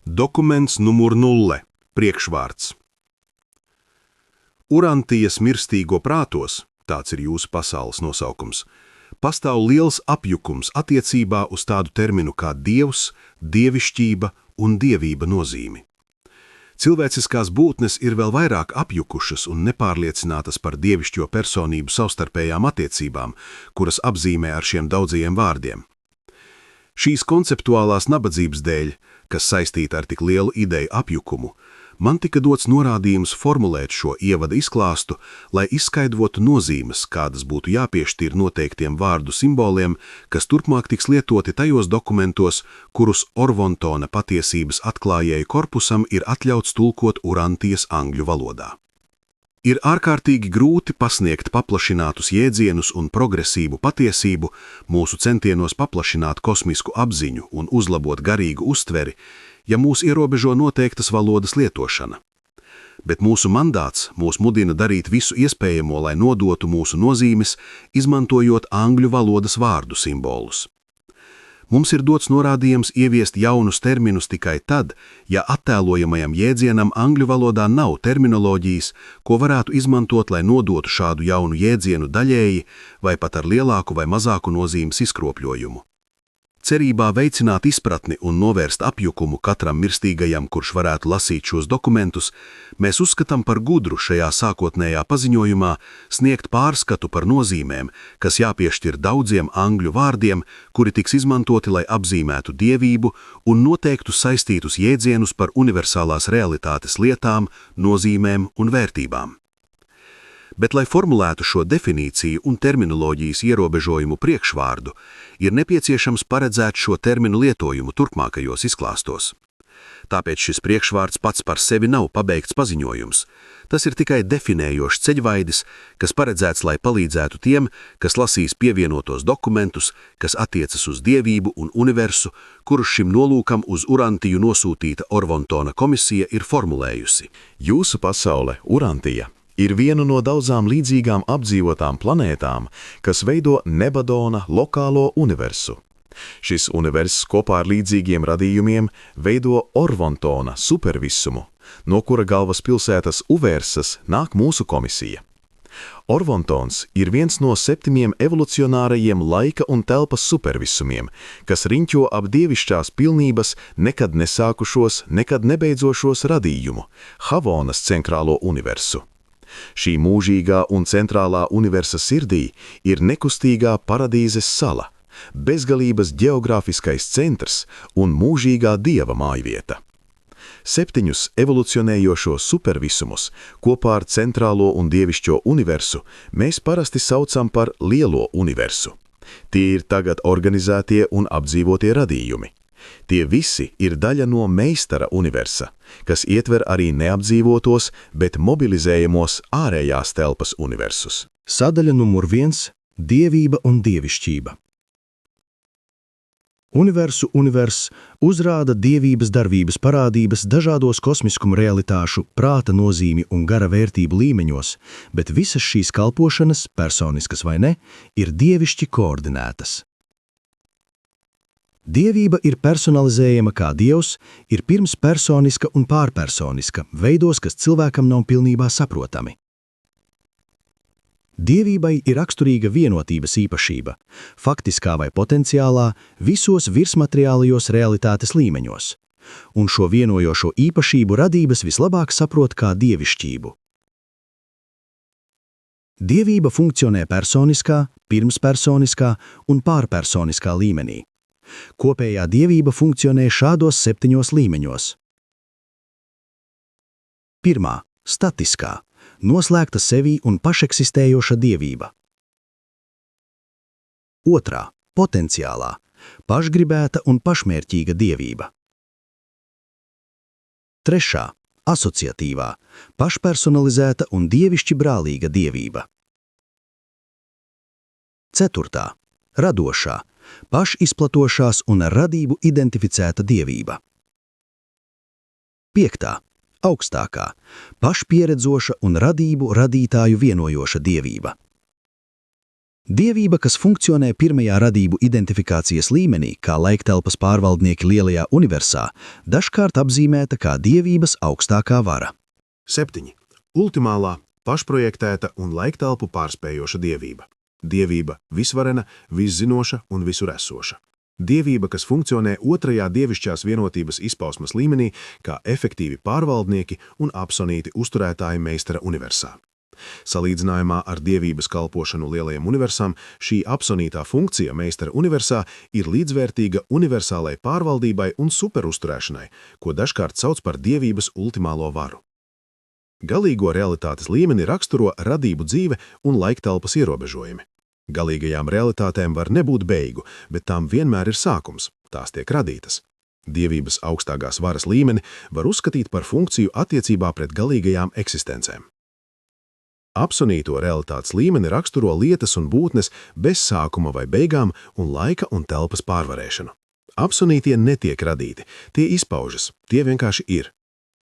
Dokuments numur 0. Priekšvārds. Urantijas mirstīgo prātos, tāds ir jūsu pasaules nosaukums, pastāv liels apjukums attiecībā uz tādu terminu kā dievs, dievišķība un dievība nozīmi. Cilvēciskās būtnes ir vēl vairāk apjukušas un nepārliecinātas par dievišķo personību savstarpējām attiecībām, kuras apzīmē ar šiem daudzajiem vārdiem. Šīs konceptuālās nabadzības dēļ, kas saistīta ar tik lielu ideju apjukumu, man tika dots norādījums formulēt šo ievada izklāstu, lai izskaidrotu nozīmes, kādas būtu jāpiešķir noteiktiem vārdu simboliem, kas turpmāk tiks lietoti tajos dokumentos, kurus Orvontona patiesības atklājēju korpusam ir atļauts tulkot Urantijas angļu valodā. Ir ārkārtīgi grūti pasniegt paplašinātus jēdzienus un progresīvu patiesību mūsu centienos paplašināt kosmisku apziņu un uzlabot garīgu uztveri, ja mūs ierobežo noteiktas valodas lietošana. Bet mūsu mandāts mūs mudina darīt visu iespējamo, lai nodotu mūsu nozīmes, izmantojot angļu valodas vārdu simbolus. Mums ir dots norādījums ieviest jaunus terminus tikai tad, ja attēlojamajam jēdzienam angļu valodā nav terminoloģijas, ko varētu izmantot, lai nodotu šādu jaunu jēdzienu daļēji vai pat ar lielāku vai mazāku nozīmes izkropļojumu. Cerībā veicināt izpratni un novērst apjukumu katram mirstīgajam, kurš varētu lasīt šos dokumentus, mēs uzskatām par gudru šajā sākotnējā paziņojumā sniegt pārskatu par nozīmēm, kas jāpiešķir daudziem angļu vārdiem, kuri tiks izmantoti, lai apzīmētu dievību un noteiktu saistītus jēdzienus par universālās realitātes lietām, nozīmēm un vērtībām. Bet, lai formulētu šo definīciju un terminoloģijas ierobežojumu priekšvārdu, ir nepieciešams paredzēt šo terminu lietojumu turpmākajos izklāstos. Tāpēc šis priekšvārds pats par sevi nav pabeigts paziņojums. Tas ir tikai definējošs ceļvaidis, kas paredzēts, lai palīdzētu tiem, kas lasīs pievienotos dokumentus, kas attiecas uz dievību un universu, kurus šim nolūkam uz Urantiju nosūtīta Orvontona komisija ir formulējusi. Jūsu pasaule, Urantija, ir viena no daudzām līdzīgām apdzīvotām planētām, kas veido Nebadona lokālo universu. Šis universs kopā ar līdzīgiem radījumiem veido Orvontona supervisumu, no kura galvaspilsētas Uversas nāk mūsu komisija. Orvontons ir viens no 7 evolucionārajiem laika un telpas supervisumiem, kas riņķo ap dievišķās pilnības nekad nesākušos, nekad nebeidzošos radījumu, Havonas centrālo universu. Šī mūžīgā un centrālā universa sirdī ir nekustīgā paradīzes sala, bezgalības ģeogrāfiskais centrs un mūžīgā dieva mājvieta. 7 evolucionējošos supervisumus kopā ar centrālo un dievišķo universu mēs parasti saucam par lielo universu. Tie ir tagad organizētie un apdzīvotie radījumi. Tie visi ir daļa no meistara universa, kas ietver arī neapdzīvotos, bet mobilizējamos ārējās telpas universus. Sadaļa numur 1 – dievība un dievišķība. Univers uzrāda dievības darbības parādības dažādos kosmiskuma realitāšu, prāta nozīmi un gara vērtību līmeņos, bet visas šīs kalpošanas, personiskas vai ne, ir dievišķi koordinētas. Dievība ir personalizējama kā dievs, ir pirmspersoniska un pārpersoniska, veidos, kas cilvēkam nav pilnībā saprotami. Dievībai ir raksturīga vienotības īpašība, faktiskā vai potenciālā, visos virsmateriālajos realitātes līmeņos, un šo vienojošo īpašību radības vislabāk saprot kā dievišķību. Dievība funkcionē personiskā, pirmspersoniskā un pārpersoniskā līmenī. Kopējā dievība funkcionē šādos 7 līmeņos. 1. Statiskā, noslēgta sevī un pašeksistējoša dievība. 2. Potenciālā, pašgribēta un pašmērķīga dievība. 3. Asociatīvā, pašpersonalizēta un dievišķi brālīga dievība. 4. Radošā, pašizplatošās un ar radību identificēta dievība. 5. Augstākā, pašpieredzoša un radību radītāju vienojoša dievība. Dievība, kas funkcionē pirmajā radību identifikācijas līmenī, kā laiktelpas pārvaldnieki lielajā universā, dažkārt apzīmēta kā dievības augstākā vara. 7. Ultimālā, pašprojektēta un laiktelpu pārspējoša dievība. Dievība visvarena, viszinoša un visur esoša. Dievība, kas funkcionē otrajā dievišķās vienotības izpausmes līmenī, kā efektīvi pārvaldnieki un absolūti uzturētāji meistara universā. Salīdzinājumā ar dievības kalpošanu lielajam universam, šī absolūtā funkcija meistara universā ir līdzvērtīga universālai pārvaldībai un superuzturēšanai, ko dažkārt sauc par dievības ultimālo varu. Galīgo realitātes līmeni raksturo radību dzīve un laiktelpas ierobežojumi. Galīgajām realitātēm var nebūt beigu, bet tām vienmēr ir sākums, tās tiek radītas. Dievības augstākās varas līmeni var uzskatīt par funkciju attiecībā pret galīgajām eksistencēm. Absolūto realitātes līmeni raksturo lietas un būtnes bez sākuma vai beigām un laika un telpas pārvarēšanu. Absolūtie netiek radīti, tie izpaužas, tie vienkārši ir.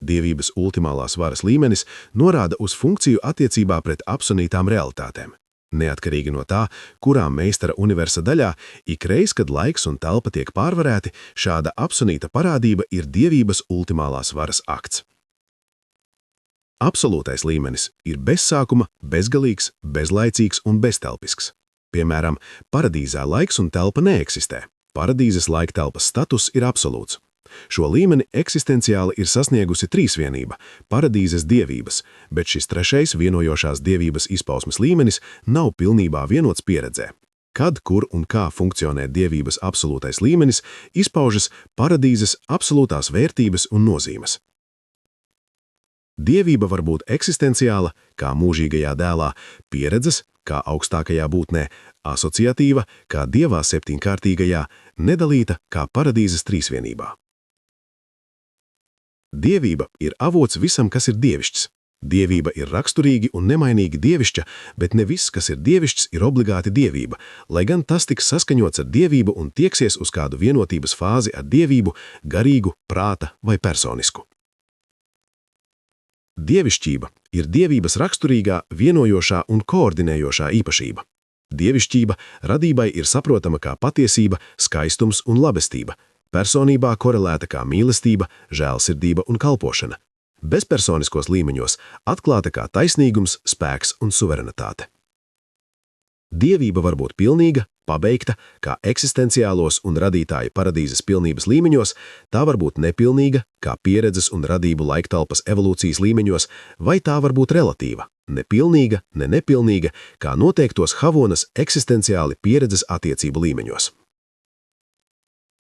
Dievības ultimālās varas līmenis norāda uz funkciju attiecībā pret absolūtām realitātēm. Neatkarīgi no tā, kurā meistara universa daļā, ikreiz, kad laiks un telpa tiek pārvarēti, šāda absolūta parādība ir dievības ultimālās varas akts. Absolūtais līmenis ir bezsākuma, bezgalīgs, bezlaicīgs un beztelpisks. Piemēram, paradīzē laiks un telpa neeksistē. Paradīzes laiktelpas status ir absolūts. Šo līmeni eksistenciāli ir sasniegusi trīsvienība – paradīzes dievības, bet šis trešais vienojošās dievības izpausmes līmenis nav pilnībā vienots pieredzē. Kad, kur un kā funkcionē dievības absolūtais līmenis, izpaužas paradīzes absolūtās vērtības un nozīmes. Dievība var būt eksistenciāla, kā mūžīgajā dēlā, pieredzes, kā augstākajā būtnē, asociatīva, kā dievā septiņkārtīgajā, nedalīta, kā paradīzes trīsvienībā. Dievība ir avots visam, kas ir dievišķs. Dievība ir raksturīgi un nemainīgi dievišķa, bet ne viss, kas ir dievišķs, ir obligāti dievība, lai gan tas tiks saskaņots ar dievību un tieksies uz kādu vienotības fāzi ar dievību, garīgu, prāta vai personisku. Dievišķība ir dievības raksturīgā, vienojošā un koordinējošā īpašība. Dievišķība radībai ir saprotama kā patiesība, skaistums un labestība, personībā korelēta kā mīlestība, žēlsirdība un kalpošana, bezpersoniskos līmeņos atklāta kā taisnīgums, spēks un suverenitāte. Dievība var būt pilnīga, pabeigta, kā eksistenciālos un radītāja paradīzes pilnības līmeņos, tā var būt nepilnīga, kā pieredzes un radību laiktelpas evolūcijas līmeņos, vai tā var būt relatīva, nepilnīga, nepilnīga, kā noteiktos Havonas eksistenciāli pieredzes attiecību līmeņos.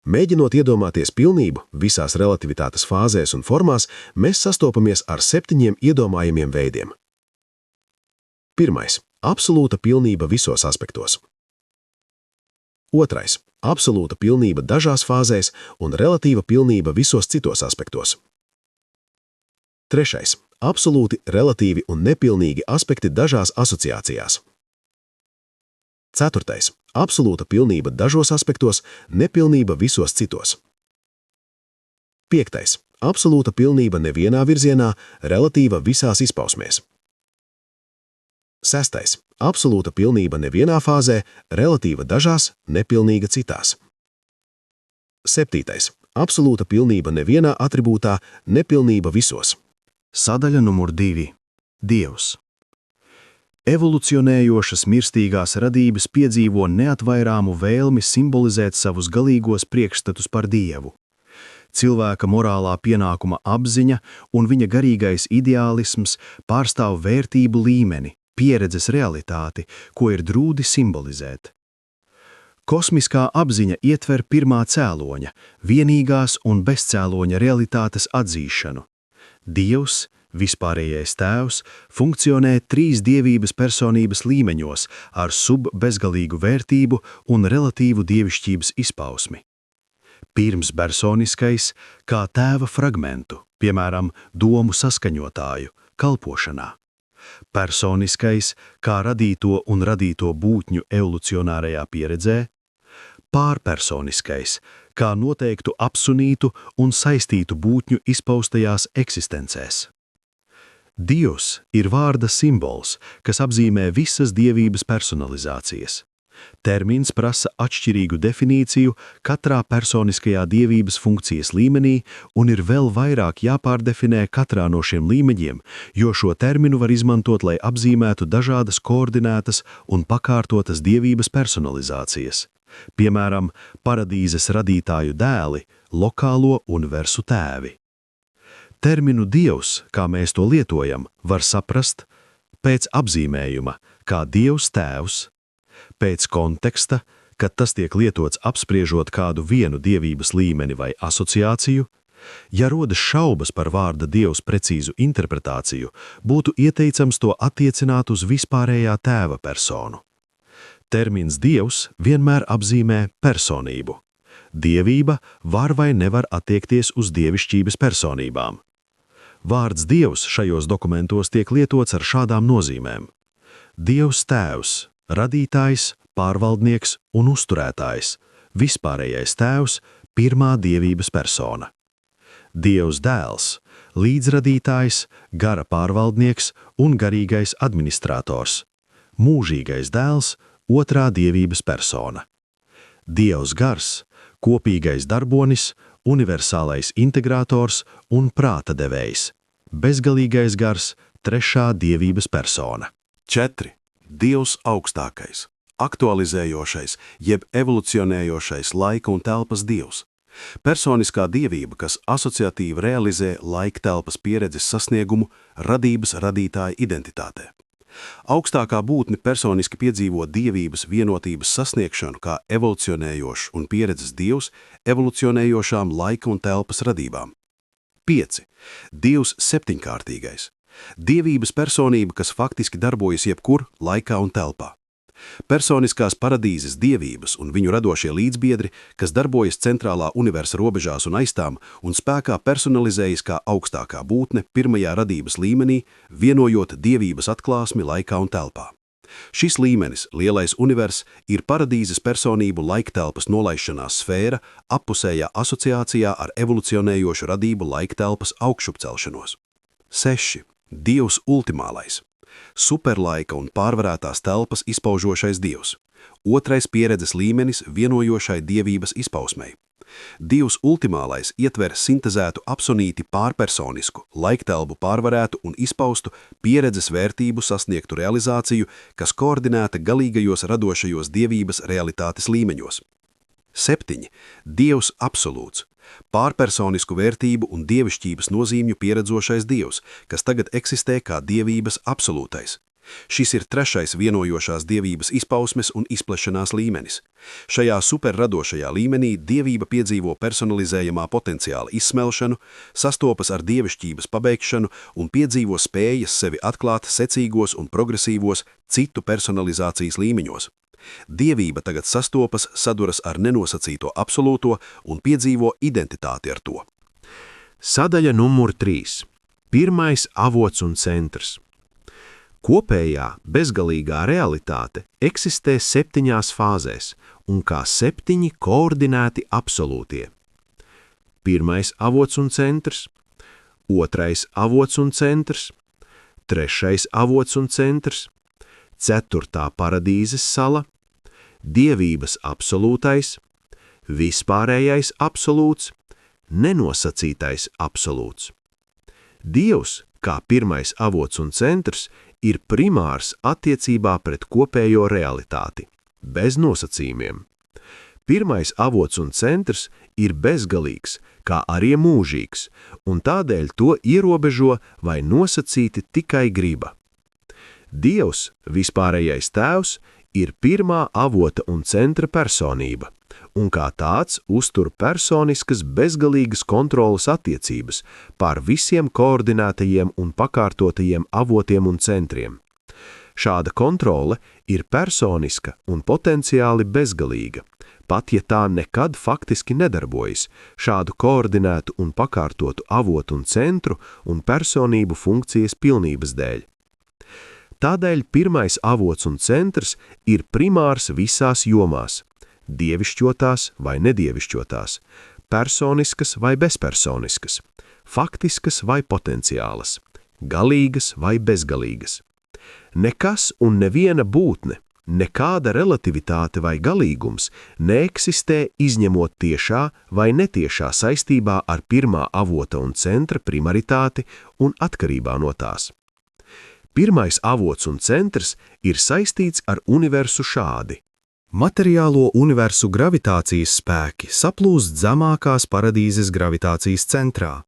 Mēģinot iedomāties pilnību visās relativitātes fāzēs un formās, mēs sastopamies ar 7 iedomājamiem veidiem. 1. Absolūta pilnība visos aspektos. 2. Absolūta pilnība dažās fāzēs un relatīva pilnība visos citos aspektos. 3. Absolūti, relatīvi un nepilnīgi aspekti dažās asociācijās. 4. Absolūta pilnība dažos aspektos, nepilnība visos citos. 5. Absolūta pilnība nevienā virzienā, relatīva visās izpausmēs. 6. Absolūta pilnība nevienā fāzē, relatīva dažās, nepilnīga citās. 7. Absolūta pilnība nevienā atribūtā, nepilnība visos. Sadaļa numur 2. Dievs. Evolucionējošas mirstīgās radības piedzīvo neatvairāmu vēlmi simbolizēt savus galīgos priekšstatus par Dievu. Cilvēka morālā pienākuma apziņa un viņa garīgais ideālisms pārstāv vērtību līmeni, pieredzes realitāti, ko ir drūdi simbolizēt. Kosmiskā apziņa ietver pirmā cēloņa, vienīgās un bezcēloņa realitātes atzīšanu. Dievs, vispārējais tēvs, funkcionē 3 dievības personības līmeņos ar subbezgalīgu vērtību un relatīvu dievišķības izpausmi. Pirmspersoniskais kā tēva fragmentu, piemēram, domu saskaņotāju, kalpošanā. Personiskais kā radīto un radīto būtņu evolucionārajā pieredzē, pārpersoniskais kā noteiktu apsunītu un saistītu būtņu izpaustajās eksistencēs. Dievs ir vārda simbols, kas apzīmē visas dievības personalizācijas. Termins prasa atšķirīgu definīciju katrā personiskajā dievības funkcijas līmenī un ir vēl vairāk jāpārdefinē katrā no šiem līmeņiem, jo šo terminu var izmantot, lai apzīmētu dažādas koordinētas un pakārtotas dievības personalizācijas. Piemēram, paradīzes radītāju dēli, lokālo universu tēvi. Terminu Dievs, kā mēs to lietojam, var saprast pēc apzīmējuma, kā Dievs tēvs, pēc konteksta, kad tas tiek lietots apspriežot kādu vienu dievības līmeni vai asociāciju. Ja rodas šaubas par vārda Dievs precīzu interpretāciju, būtu ieteicams to attiecināt uz vispārējā tēva personu. Termins Dievs vienmēr apzīmē personību. Dievība var vai nevar attiekties uz dievišķības personībām. Vārds Dievs šajos dokumentos tiek lietots ar šādām nozīmēm. Dievs tēvs, radītājs, pārvaldnieks un uzturētājs, vispārējais tēvs, pirmā dievības persona. Dievs dēls, līdzradītājs, gara pārvaldnieks un garīgais administrators, mūžīgais dēls, otrā dievības persona. Dievs gars, kopīgais darbonis, universālais integrators un prāta devējs, bezgalīgais gars, trešā dievības persona. 4. Dievs augstākais, aktualizējošais, jeb evolucionējošais laika un telpas dievs. Personiskā dievība, kas asociatīvi realizē laika telpas pieredzes sasniegumu radības radītāja identitātē. Augstākā būtne personiski piedzīvo dievības vienotības sasniegšanu kā evolucionējošs un pieredzes dievs evolucionējošām laika un telpas radībām. 5. Dievs septiņkārtīgais. Dievības personība, kas faktiski darbojas jebkur laikā un telpā. Personiskās paradīzes dievības un viņu radošie līdzbiedri, kas darbojas centrālā universa robežās un aiztām un spēkā personalizējas kā augstākā būtne pirmajā radības līmenī, vienojot dievības atklāsmi laikā un telpā. Šis līmenis, lielais univers, ir paradīzes personību laiktelpas nolaišanās sfēra appusējā asociācijā ar evolucionējošu radību laiktelpas augšupcelšanos. 6. Dievs ultimālais. Superlaika un pārvarētās telpas izpaužošais dievs. Otrais pieredzes līmenis vienojošai dievības izpausmei. Dievs ultimālais ietver sintezētu absolūti pārpersonisku, laiktelpu pārvarētu un izpaustu pieredzes vērtību sasniegtu realizāciju, kas koordinēta galīgajos radošajos dievības realitātes līmeņos. 7. Dievs absolūts. Pārpersonisku vērtību un dievišķības nozīmju pieredzošais dievs, kas tagad eksistē kā dievības absolūtais. Šis ir trešais vienojošās dievības izpausmes un izplešanās līmenis. Šajā superradošajā līmenī dievība piedzīvo personalizējamā potenciāla izsmelšanu, sastopas ar dievišķības pabeigšanu un piedzīvo spējas sevi atklāt secīgos un progresīvos citu personalizācijas līmeņos. Dievība tagad sastopas, saduras ar nenosacīto absolūto un piedzīvo identitāti ar to. Sadaļa numur 3. Pirmais avots un centrs. Kopējā, bezgalīgā realitāte eksistē 7 fāzēs un kā 7 koordinēti absolūtie. Pirmais avots un centrs, otrais avots un centrs, trešais avots un centrs, 4. paradīzes sala, dievības absolūtais, vispārējais absolūts, nenosacītais absolūts. Dievs, kā pirmais avots un centrs, ir primārs attiecībā pret kopējo realitāti, bez nosacījumiem. Pirmais avots un centrs ir bezgalīgs, kā arī mūžīgs, un tādēļ to ierobežo vai nosacīti tikai griba. Dievs, vispārējais tēvs, ir pirmā avota un centra personība, un kā tāds uztur personiskas bezgalīgas kontrolas attiecības pār visiem koordinētajiem un pakārtotajiem avotiem un centriem. Šāda kontrole ir personiska un potenciāli bezgalīga, pat ja tā nekad faktiski nedarbojas šādu koordinētu un pakārtotu avotu un centru un personību funkcijas pilnības dēļ. Tādēļ pirmais avots un centrs ir primārs visās jomās, dievišķotās vai nedievišķotās, personiskas vai bezpersoniskas, faktiskas vai potenciālas, galīgas vai bezgalīgas. Nekas un neviena būtne, nekāda relativitāte vai galīgums neeksistē izņemot tiešā vai netiešā saistībā ar pirmā avota un centra primaritāti un atkarībā no tās. Pirmais avots un centrs ir saistīts ar universu šādi. Materiālo universu gravitācijas spēki saplūst zemākās paradīzes gravitācijas centrā.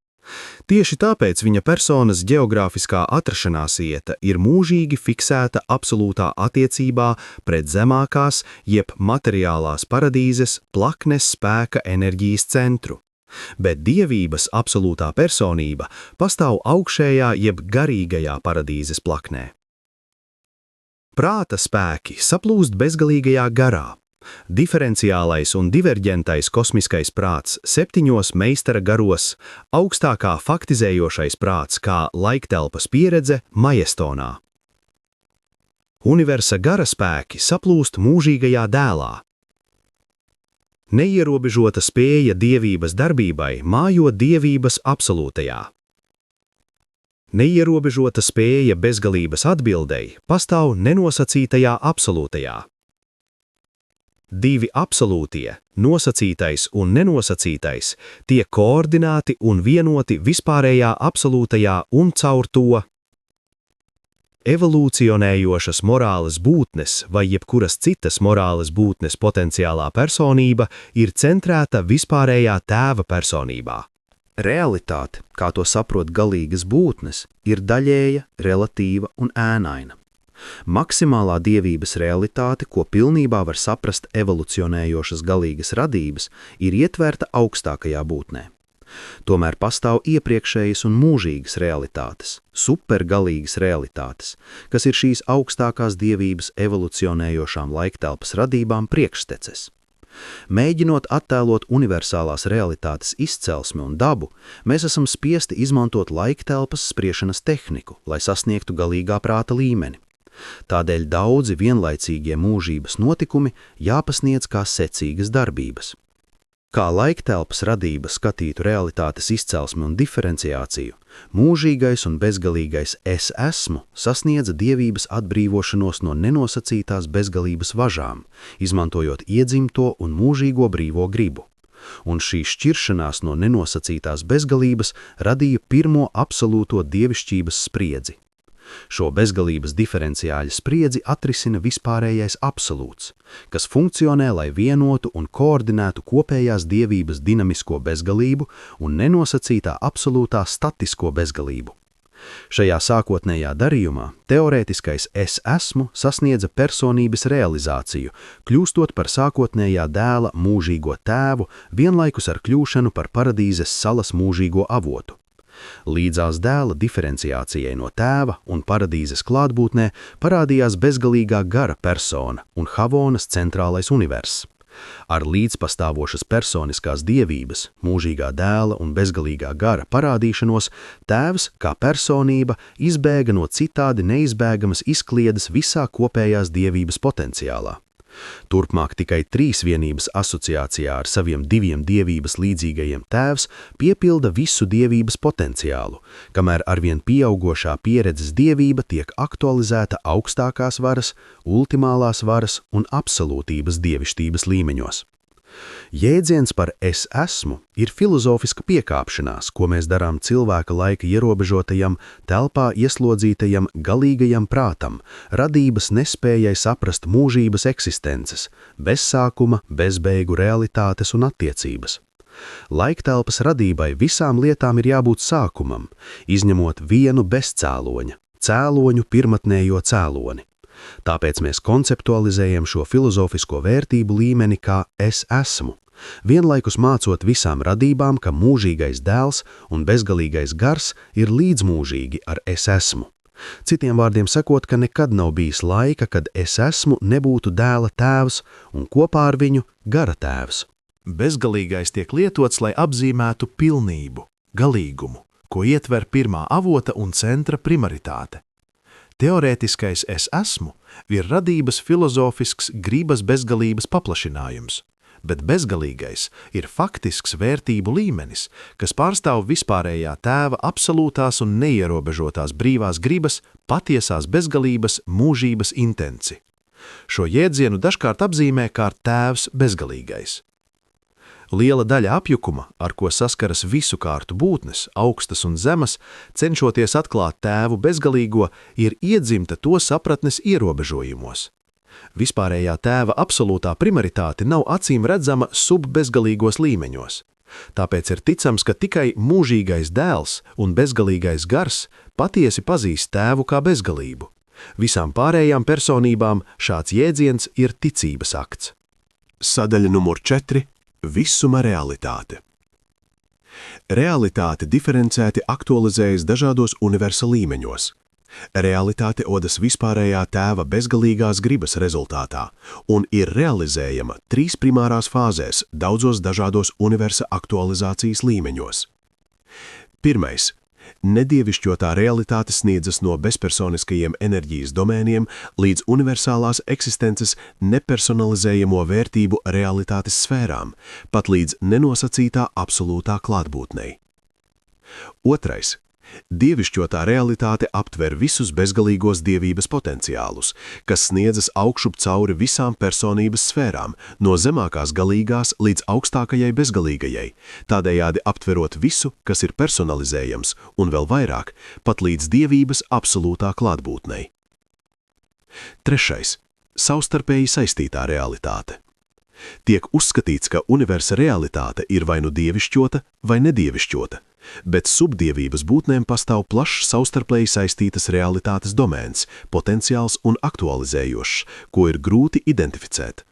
Tieši tāpēc viņa personas ģeogrāfiskā atrašanās vieta ir mūžīgi fiksēta absolūtā attiecībā pret zemākās jeb materiālās paradīzes plaknes spēka enerģijas centru. Bet dievības absolūtā personība pastāv augšējā jeb garīgajā paradīzes plaknē. Prāta spēki saplūst bezgalīgajā garā. Diferenciālais un diverģentais kosmiskais prāts 7 meistara garos, augstākā faktizējošais prāts kā laiktelpas pieredze majestonā. Universa gara spēki saplūst mūžīgajā dēlā. Neierobežota spēja dievības darbībai mājo dievības absolūtajā. Neierobežota spēja bezgalības atbildei pastāv nenosacītajā absolūtajā. Divi absolūtie, nosacītais un nenosacītais, tiek koordināti un vienoti vispārējā absolūtajā un caur to. Evolūcionējošas morāles būtnes vai jebkuras citas morāles būtnes potenciālā personība ir centrēta vispārējā tēva personībā. Realitāte, kā to saprot galīgas būtnes, ir daļēja, relatīva un ēnaina. Maksimālā dievības realitāte, ko pilnībā var saprast evolucionējošas galīgas radības, ir ietverta augstākajā būtnē. Tomēr pastāv iepriekšējas un mūžīgas realitātes, supergalīgas realitātes, kas ir šīs augstākās dievības evolucionējošām laiktelpas radībām priekšteces. Mēģinot attēlot universālās realitātes izcelsmi un dabu, mēs esam spiesti izmantot laiktelpas spriešanas tehniku, lai sasniegtu galīgā prāta līmeni. Tādēļ daudzi vienlaicīgie mūžības notikumi jāpasniedz kā secīgas darbības. Kā laiktelpas radība skatītu realitātes izcelsmi un diferenciāciju, mūžīgais un bezgalīgais es esmu sasniedza dievības atbrīvošanos no nenosacītās bezgalības važām, izmantojot iedzimto un mūžīgo brīvo gribu. Un šī šķiršanās no nenosacītās bezgalības radīja pirmo absolūto dievišķības spriedzi. Šo bezgalības diferenciāļa spriedzi atrisina vispārējais absolūts, kas funkcionē, lai vienotu un koordinētu kopējās dievības dinamisko bezgalību un nenosacītā absolūtā statisko bezgalību. Šajā sākotnējā darījumā teorētiskais es esmu sasniedza personības realizāciju, kļūstot par sākotnējā dēla mūžīgo tēvu, vienlaikus ar kļūšanu par paradīzes salas mūžīgo avotu. Līdzās dēla diferenciācijai no tēva un paradīzes klātbūtnē parādījās bezgalīgā gara persona un Havonas centrālais universs. Ar līdzpastāvošas personiskās dievības, mūžīgā dēla un bezgalīgā gara parādīšanos, tēvs kā personība izbēga no citādi neizbēgamas izkliedes visā kopējās dievības potenciālā. Turpmāk tikai trīsvienības asociācijā ar saviem diviem dievības līdzīgajiem tēvs piepilda visu dievības potenciālu, kamēr arvien pieaugošā pieredzes dievība tiek aktualizēta augstākās varas, ultimālās varas un absolūtības dievišķības līmeņos. Jēdziens par es esmu ir filozofiska piekāpšanās, ko mēs darām cilvēka laika ierobežotajam, telpā ieslodzītajam, galīgajam prātam, radības nespējai saprast mūžības eksistences, bezsākuma, bezbeigu realitātes un attiecības. Laiktelpas radībai visām lietām ir jābūt sākumam, izņemot vienu bezcēloņa, cēloņu pirmatnējo cēloni. Tāpēc mēs konceptualizējam šo filozofisko vērtību līmeni kā es esmu, vienlaikus mācot visām radībām, ka mūžīgais dēls un bezgalīgais gars ir līdzmūžīgi ar es esmu. Citiem vārdiem sakot, ka nekad nav bijis laika, kad es esmu nebūtu dēla tēvs un kopā ar viņu gara tēvs. Bezgalīgais tiek lietots, lai apzīmētu pilnību, galīgumu, ko ietver pirmā avota un centra primaritāte. Teorētiskais es esmu ir radības filozofisks gribas bezgalības paplašinājums, bet bezgalīgais ir faktisks vērtību līmenis, kas pārstāv vispārējā tēva absolūtās un neierobežotās brīvās gribas, patiesās bezgalības, mūžības intenci. Šo jēdzienu dažkārt apzīmē kā tēvs bezgalīgais. Liela daļa apjukuma, ar ko saskaras visu kārtu būtnes, augstas un zemas, cenšoties atklāt tēvu bezgalīgo, ir iedzimta to sapratnes ierobežojumos. Vispārējā tēva absolūtā primaritāte nav acīm redzama subbezgalīgos līmeņos. Tāpēc ir ticams, ka tikai mūžīgais dēls un bezgalīgais gars patiesi pazīst tēvu kā bezgalību. Visām pārējām personībām šāds jēdziens ir ticības akts. Sadaļa numur 4. Visuma realitāte. Realitāte diferencēti aktualizējas dažādos universa līmeņos. Realitāte odas vispārējā tēva bezgalīgās gribas rezultātā un ir realizējama 3 primārās fāzēs daudzos dažādos universa aktualizācijas līmeņos. 1. Nedievišķotā realitāte sniedzas no bezpersoniskajiem enerģijas domēniem līdz universālās eksistences nepersonalizējamo vērtību realitātes sfērām, pat līdz nenosacītā absolūtā klātbūtnei. 2. Dievišķotā realitāte aptver visus bezgalīgos dievības potenciālus, kas sniedzas augšup cauri visām personības sfērām, no zemākās galīgās līdz augstākajai bezgalīgajai, tādējādi aptverot visu, kas ir personalizējams, un vēl vairāk, pat līdz dievības absolūtā klātbūtnei. 3. Savstarpēji saistītā realitāte. Tiek uzskatīts, ka universa realitāte ir vai nu dievišķota vai nedievišķota, bet subdievības būtnēm pastāv plašs savstarpēji saistītas realitātes domēns, potenciāls un aktualizējošs, ko ir grūti identificēt.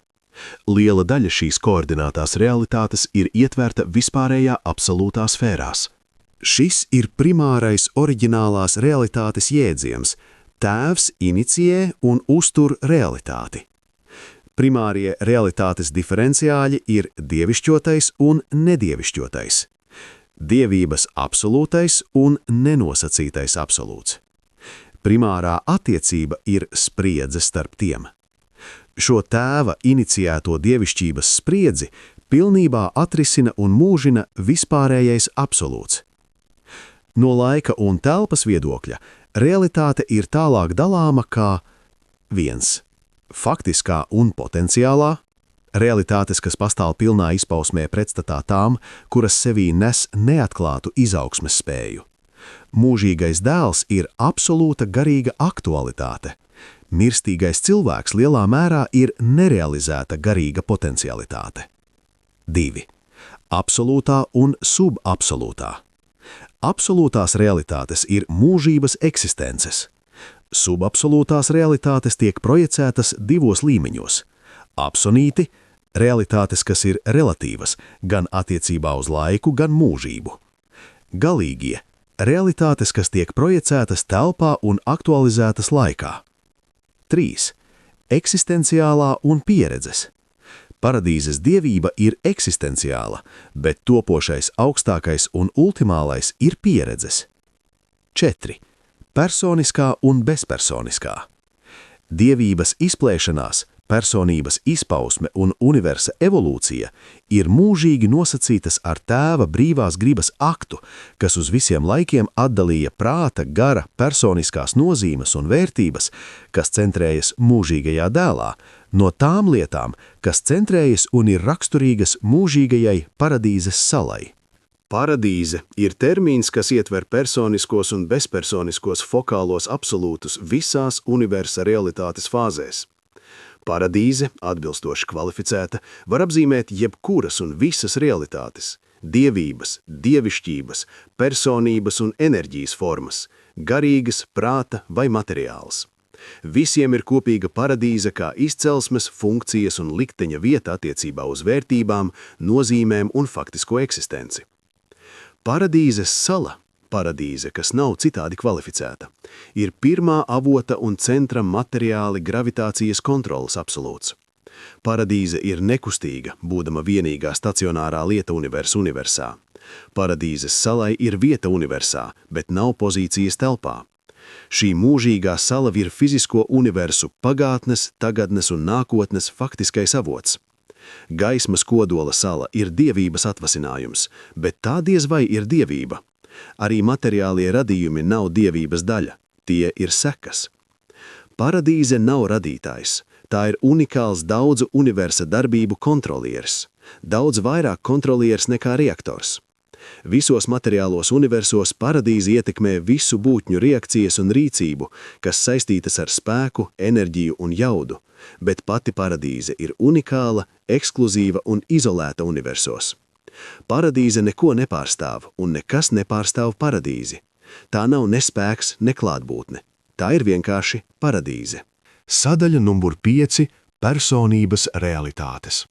Liela daļa šīs koordinātās realitātes ir ietverta vispārējā absolūtā sfērās. Šis ir primārais oriģinālās realitātes jēdziens. Tēvs inicijē un uztur realitāti. Primārie realitātes diferenciāļi ir dievišķotais un nedievišķotais. Dievības absolūtais un nenosacītais absolūts. Primārā attiecība ir spriedze starp tiem. Šo tēva iniciēto dievišķības spriedzi pilnībā atrisina un mūžina vispārējais absolūts. No laika un telpas viedokļa realitāte ir tālāk dalāma kā 1. Faktiskā un potenciālā, realitātes, kas pastāv pilnā izpausmē pretstatā tām, kuras sevī nes neatklātu izaugsmes spēju. Mūžīgais dēls ir absolūta garīga aktualitāte. Mirstīgais cilvēks lielā mērā ir nerealizēta garīga potencialitāte. 2. Absolūtā un subabsolūtā. Absolūtās realitātes ir mūžības eksistences. Subabsolūtās realitātes tiek projicētas 2 līmeņos. Absonīti – realitātes, kas ir relatīvas, gan attiecībā uz laiku, gan mūžību. Galīgie – realitātes, kas tiek projicētas telpā un aktualizētas laikā. 3. Eksistenciālā un pieredzes. Paradīzes dievība ir eksistenciāla, bet topošais augstākais un ultimālais ir pieredzes. 4. Personiskā un bezpersoniskā. Dievības izplēšanās, personības izpausme un universa evolūcija ir mūžīgi nosacītas ar tēva brīvās gribas aktu, kas uz visiem laikiem atdalīja prāta, gara, personiskās nozīmes un vērtības, kas centrējas mūžīgajā dēlā, no tām lietām, kas centrējas un ir raksturīgas mūžīgajai paradīzes salai. Paradīze ir termīns, kas ietver personiskos un bezpersoniskos fokālos absolūtus visās universa realitātes fāzēs. Paradīze, atbilstoši kvalificēta, var apzīmēt jebkuras un visas realitātes, dievības, dievišķības, personības un enerģijas formas, garīgas, prāta vai materiāls. Visiem ir kopīga paradīze kā izcelsmes, funkcijas un likteņa vieta attiecībā uz vērtībām, nozīmēm un faktisko eksistenci. Paradīzes sala, paradīze, kas nav citādi kvalificēta, ir pirmā avota un centra materiāli gravitācijas kontrolas absolūts. Paradīze ir nekustīga, būdama vienīgā stacionārā lieta universā. Paradīzes salai ir vieta universā, bet nav pozīcijas telpā. Šī mūžīgā sala ir fizisko universu pagātnes, tagadnes un nākotnes faktiskais avots. Gaismas kodola sala ir dievības atvasinājums, bet tā diez vai ir dievība. Arī materiālie radījumi nav dievības daļa, tie ir sekas. Paradīze nav radītājs, tā ir unikāls daudzu universa darbību kontrolieris, daudz vairāk kontrolieris nekā reaktors. Visos materiālos universos paradīze ietekmē visu būtņu reakcijas un rīcību, kas saistītas ar spēku, enerģiju un jaudu, bet pati paradīze ir unikāla, ekskluzīva un izolēta universos. Paradīze neko nepārstāv un nekas nepārstāv paradīzi. Tā nav ne spēks, ne klātbūtne. Tā ir vienkārši paradīze. Sadaļa numur 5 – personības realitātes.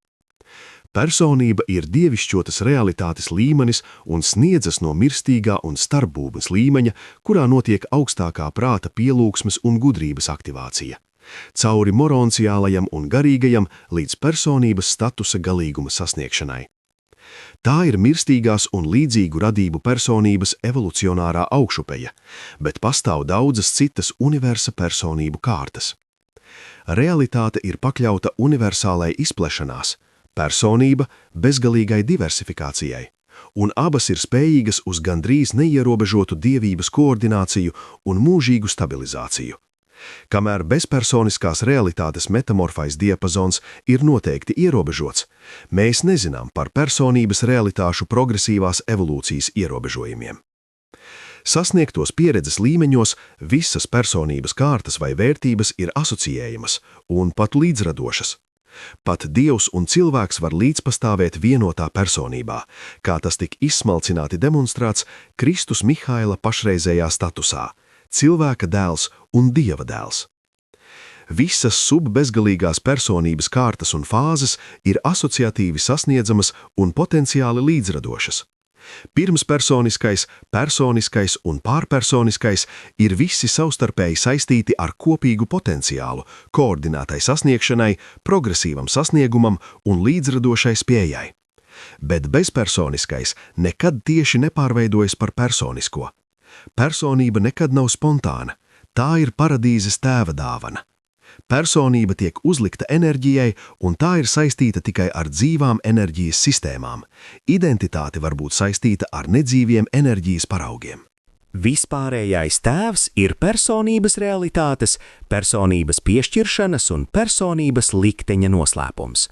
Personība ir dievišķotas realitātes līmenis un sniedzas no mirstīgā un starpbūtnes līmeņa, kurā notiek augstākā prāta pielūgsmes un gudrības aktivācija. Cauri moronciālajam un garīgajam līdz personības statusa galīguma sasniegšanai. Tā ir mirstīgās un līdzīgu radību personības evolucionārā augšupeja, bet pastāv daudzas citas universa personību kārtas. Realitāte ir pakļauta universālai izplešanās, personība bezgalīgai diversifikācijai, un abas ir spējīgas uz gandrīz neierobežotu dievības koordināciju un mūžīgu stabilizāciju. Kamēr bezpersoniskās realitātes metamorfais diapazons ir noteikti ierobežots, mēs nezinām par personības realitāšu progresīvās evolūcijas ierobežojumiem. Sasniegtos pieredzes līmeņos visas personības kārtas vai vērtības ir asociējamas un pat līdzradošas. Pat Dievs un cilvēks var līdzpastāvēt vienotā personībā, kā tas tik izsmalcināti demonstrēts Kristus Mihaila pašreizējā statusā – cilvēka dēls un Dieva dēls. Visas subbezgalīgās personības kārtas un fāzes ir asociatīvi sasniedzamas un potenciāli līdzradošas. Pirmspersoniskais, personiskais un pārpersoniskais ir visi savstarpēji saistīti ar kopīgu potenciālu, koordinētai sasniegšanai, progresīvam sasniegumam un līdzradošai spējai. Bet bezpersoniskais nekad tieši nepārveidojas par personisko. Personība nekad nav spontāna, tā ir paradīzes tēva dāvana. Personība tiek uzlikta enerģijai, un tā ir saistīta tikai ar dzīvām enerģijas sistēmām. Identitāte var būt saistīta ar nedzīviem enerģijas paraugiem. Vispārējais tēvs ir personības realitātes, personības piešķiršanas un personības likteņa noslēpums.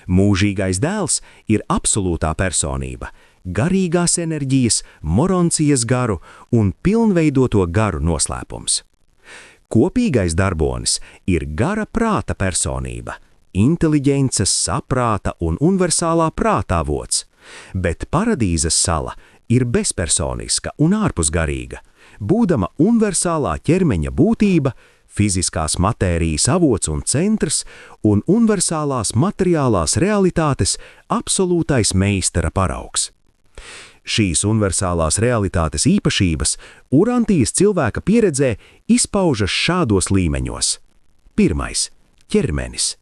Mūžīgais dēls ir absolūtā personība, garīgās enerģijas, moroncijas garu un pilnveidoto garu noslēpums. Kopīgais darbonis ir gara prāta personība, inteliģences, saprāta un universālā prāta avots, bet paradīzes sala ir bezpersoniska un ārpusgarīga, būdama universālā ķermeņa būtība, fiziskās matērijas avots un centrs un universālās materiālās realitātes absolūtais meistara paraugs. Šīs universālās realitātes īpašības Urantijas cilvēka pieredzē izpaužas šādos līmeņos. Pirmais – ķermenis.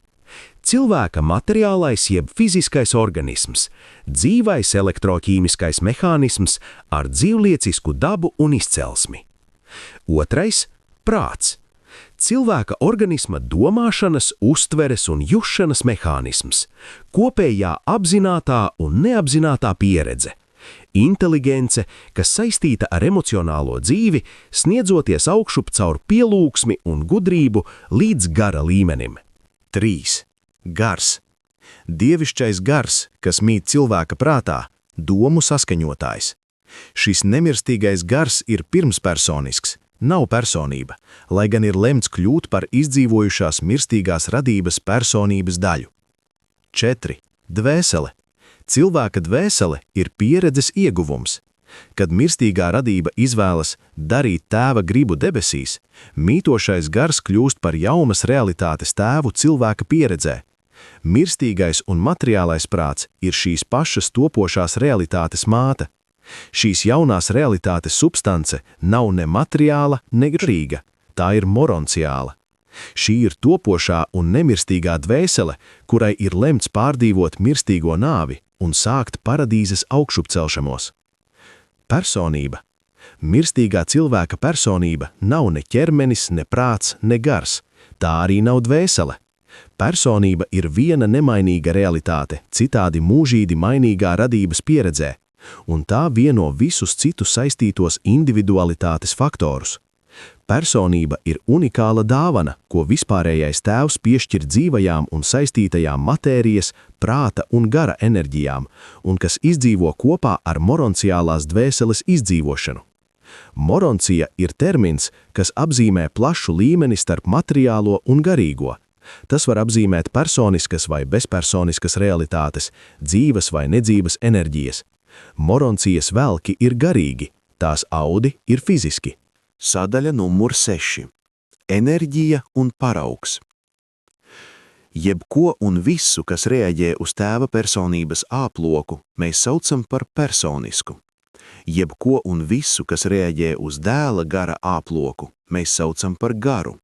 Cilvēka materiālais jeb fiziskais organisms, dzīvais elektroķīmiskais mehānisms ar dzīvliecisku dabu un izcelsmi. Otrais – prāts. Cilvēka organisma domāšanas, uztveres un jušanas mehānisms, kopējā apzinātā un neapzinātā pieredze. Inteliģence, kas saistīta ar emocionālo dzīvi, sniedzoties augšup caur pielūgsmi un gudrību līdz gara līmenim. 3. Gars. Dievišķais gars, kas mīt cilvēka prātā, domu saskaņotājs. Šis nemirstīgais gars ir pirmspersonisks, nav personība, lai gan ir lemts kļūt par izdzīvojušās mirstīgās radības personības daļu. 4. Dvēsele. Cilvēka dvēsele ir pieredzes ieguvums. Kad mirstīgā radība izvēlas darīt tēva gribu debesīs, mītošais gars kļūst par jaunas realitātes tēvu cilvēka pieredzē. Mirstīgais un materiālais prāts ir šīs pašas topošās realitātes māte. Šīs jaunās realitātes substance nav ne materiāla, ne garīga, tā ir moronciāla. Šī ir topošā un nemirstīgā dvēsele, kurai ir lemts pārdzīvot mirstīgo nāvi un sākt paradīzes augšupcelšamos. Personība. Mirstīgā cilvēka personība nav ne ķermenis, ne prāts, ne gars. Tā arī nav dvēsele. Personība ir viena nemainīga realitāte, citādi mūžīgi mainīgā radības pieredzē, un tā vieno visus citus saistītos individualitātes faktorus. Personība ir unikāla dāvana, ko vispārējais tēvs piešķir dzīvajām un saistītajām matērijas, prāta un gara enerģijām, un kas izdzīvo kopā ar moronciālās dvēseles izdzīvošanu. Moroncija ir termins, kas apzīmē plašu līmeni starp materiālo un garīgo. Tas var apzīmēt personiskas vai bezpersoniskas realitātes, dzīves vai nedzīves enerģijas. Moroncijas velki ir garīgi, tās audi ir fiziski. Sadaļa numur 6. Enerģija un paraugs. Jebko un visu, kas reaģē uz tēva personības āploku, mēs saucam par personisku. Jebko un visu, kas reaģē uz dēla gara āploku, mēs saucam par garu.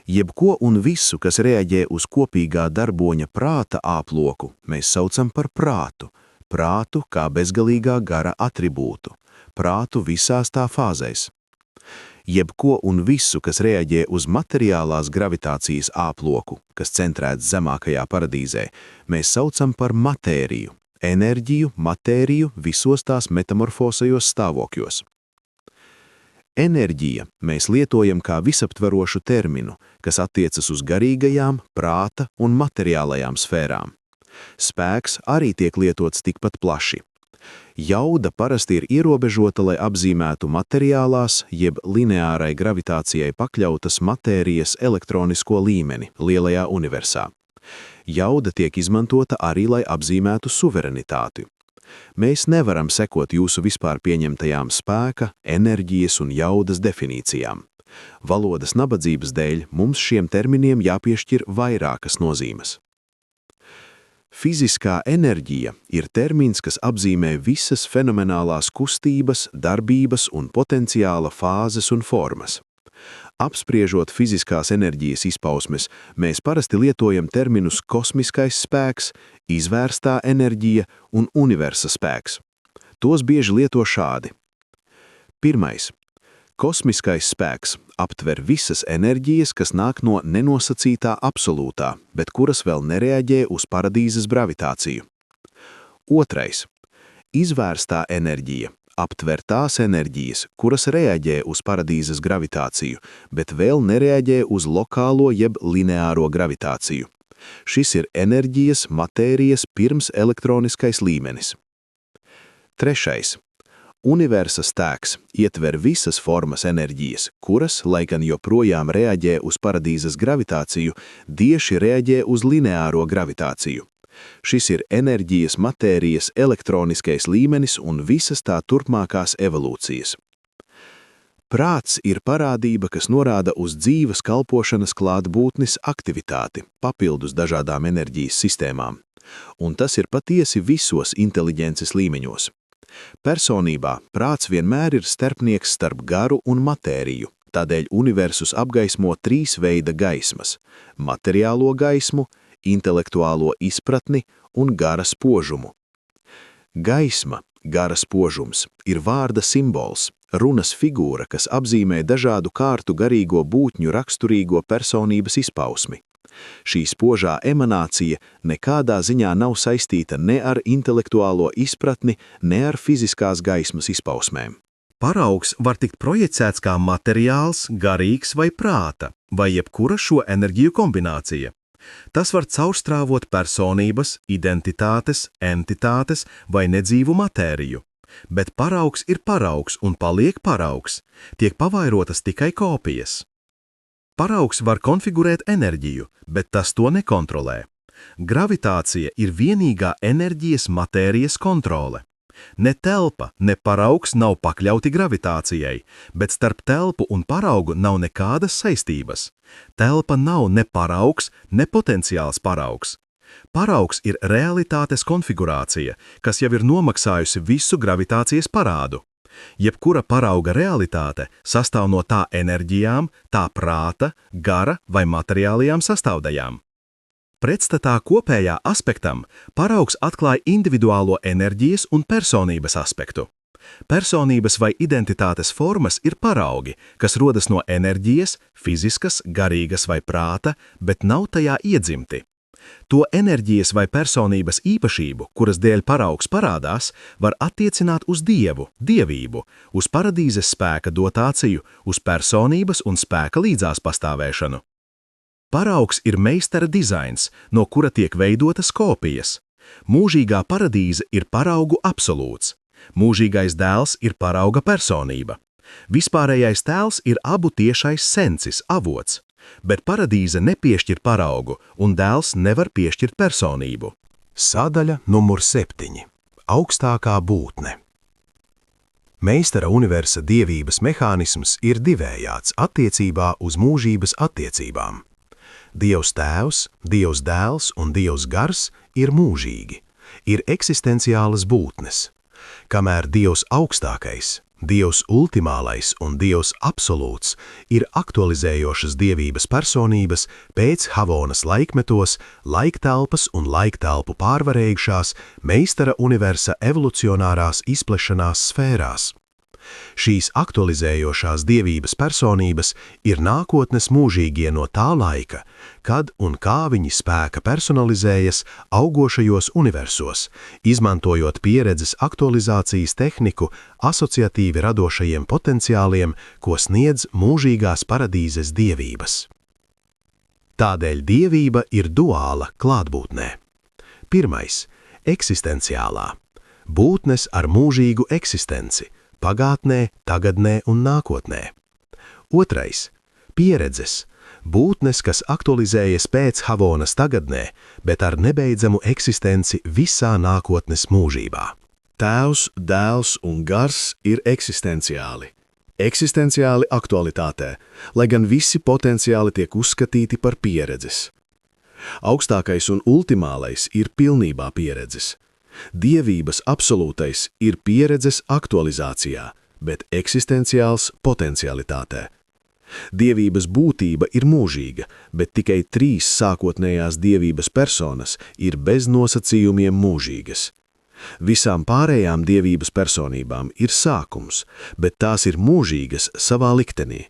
Jebko un visu, kas reaģē uz kopīgā darboņa prāta āploku, mēs saucam par prātu. Prātu kā bezgalīgā gara atribūtu. Prātu visās tā fāzēs. Jebko un visu, kas reaģē uz materiālās gravitācijas āploku, kas centrēts zemākajā paradīzē, mēs saucam par matēriju. Enerģiju, matēriju visos tās metamorfosajos stāvokļos. Enerģija mēs lietojam kā visaptverošu terminu, kas attiecas uz garīgajām, prāta un materiālajām sfērām. Spēks arī tiek lietots tikpat plaši. Jauda parasti ir ierobežota, lai apzīmētu materiālās, jeb lineārai gravitācijai pakļautas matērijas elektronisko līmeni lielajā universā. Jauda tiek izmantota arī, lai apzīmētu suverenitāti. Mēs nevaram sekot jūsu vispār pieņemtajām spēka, enerģijas un jaudas definīcijām. Valodas nabadzības dēļ mums šiem terminiem jāpiešķir vairākas nozīmes. Fiziskā enerģija ir termins, kas apzīmē visas fenomenālās kustības, darbības un potenciāla fāzes un formas. Apspriežot fiziskās enerģijas izpausmes, mēs parasti lietojam terminus kosmiskais spēks, izvērstā enerģija un universa spēks. Tos bieži lieto šādi. Pirmais. Kosmiskais spēks aptver visas enerģijas, kas nāk no nenosacītā absolūtā, bet kuras vēl nereaģē uz paradīzes gravitāciju. Otrais. Izvērstā enerģija aptver tās enerģijas, kuras reaģē uz paradīzes gravitāciju, bet vēl nereaģē uz lokālo jeb lineāro gravitāciju. Šis ir enerģijas, matērijas pirms elektroniskais līmenis. Trešais. Universa spēks ietver visas formas enerģijas, kuras, lai gan joprojām reaģē uz paradīzes gravitāciju, tieši reaģē uz lineāro gravitāciju. Šis ir enerģijas, matērijas, elektroniskais līmenis un visas tā turpmākās evolūcijas. Prāts ir parādība, kas norāda uz dzīves kalpošanas klātbūtnes aktivitāti, papildus dažādām enerģijas sistēmām. Un tas ir patiesi visos inteliģences līmeņos. Personībā prāts vienmēr ir starpnieks starp garu un matēriju, tādēļ universus apgaismo trīs veida gaismas – materiālo gaismu, intelektuālo izpratni un gara spožumu. Gaisma, gara spožums, ir vārda simbols, runas figūra, kas apzīmē dažādu kārtu garīgo būtņu raksturīgo personības izpausmi. Šī spožā emanācija nekādā ziņā nav saistīta ne ar intelektuālo izpratni, ne ar fiziskās gaismas izpausmēm. Paraugs var tikt projicēts kā materiāls, garīgs vai prāta, vai jebkura šo enerģiju kombinācija. Tas var caurstrāvot personības, identitātes, entitātes vai nedzīvu matēriju. Bet paraugs ir paraugs un paliek paraugs, tiek pavairotas tikai kopijas. Paraugs var konfigurēt enerģiju, bet tas to nekontrolē. Gravitācija ir vienīgā enerģijas matērijas kontrole. Ne telpa, ne paraugs nav pakļauti gravitācijai, bet starp telpu un paraugu nav nekādas saistības. Telpa nav ne paraugs, ne potenciāls paraugs. Paraugs ir realitātes konfigurācija, kas jau ir nomaksājusi visu gravitācijas parādu. Jebkura parauga realitāte sastāv no tā enerģijām, tā prāta, gara vai materiālajām sastāvdaļām. Pretstatā kopējā aspektam, paraugs atklāja individuālo enerģijas un personības aspektu. Personības vai identitātes formas ir paraugi, kas rodas no enerģijas, fiziskas, garīgas vai prāta, bet nav tajā iedzimti. To enerģijas vai personības īpašību, kuras dēļ paraugs parādās, var attiecināt uz Dievu, dievību, uz paradīzes spēka dotāciju, uz personības un spēka līdzās pastāvēšanu. Paraugs ir meistara dizains, no kura tiek veidotas kopijas. Mūžīgā paradīze ir paraugu absolūts. Mūžīgais dēls ir parauga personība. Vispārējais tēls ir abu tiešais sensis, avots, bet paradīze nepiešķir paraugu, un dēls nevar piešķirt personību. Sadaļa numur 7. Augstākā būtne. Meistara universa dievības mehānisms ir divējāds attiecībā uz mūžības attiecībām. Dievs tēvs, Dievs dēls un Dievs gars ir mūžīgi, ir eksistenciālas būtnes. Kamēr Dievs augstākais, Dievs ultimālais un Dievs absolūts ir aktualizējošas dievības personības pēc Havonas laikmetos, laiktelpas un laiktelpu pārvarējušās meistara universa evolucionārās izplešanās sfērās. Šīs aktualizējošās dievības personības ir nākotnes mūžīgie no tā laika, kad un kā viņi spēka personalizējas augošajos universos, izmantojot pieredzes aktualizācijas tehniku asociatīvi radošajiem potenciāliem, ko sniedz mūžīgās paradīzes dievības. Tādēļ dievība ir duāla klātbūtnē. Pirmais – eksistenciālā. Būtnes ar mūžīgu eksistenci, pagātnē, tagadnē un nākotnē. Otrais – pieredzes. Būtnes, kas aktualizējas pēc Havonas tagadnē, bet ar nebeidzamu eksistenci visā nākotnes mūžībā. Tēvs, dēls un gars ir eksistenciāli. Eksistenciāli aktualitātē, lai gan visi potenciāli tiek uzskatīti par pieredzes. Augstākais un ultimālais ir pilnībā pieredzes. Dievības absolūtais ir pieredzes aktualizācijā, bet eksistenciāls potencialitātē. Dievības būtība ir mūžīga, bet tikai 3 sākotnējās dievības personas ir bez nosacījumiem mūžīgas. Visām pārējām dievības personībām ir sākums, bet tās ir mūžīgas savā liktenī.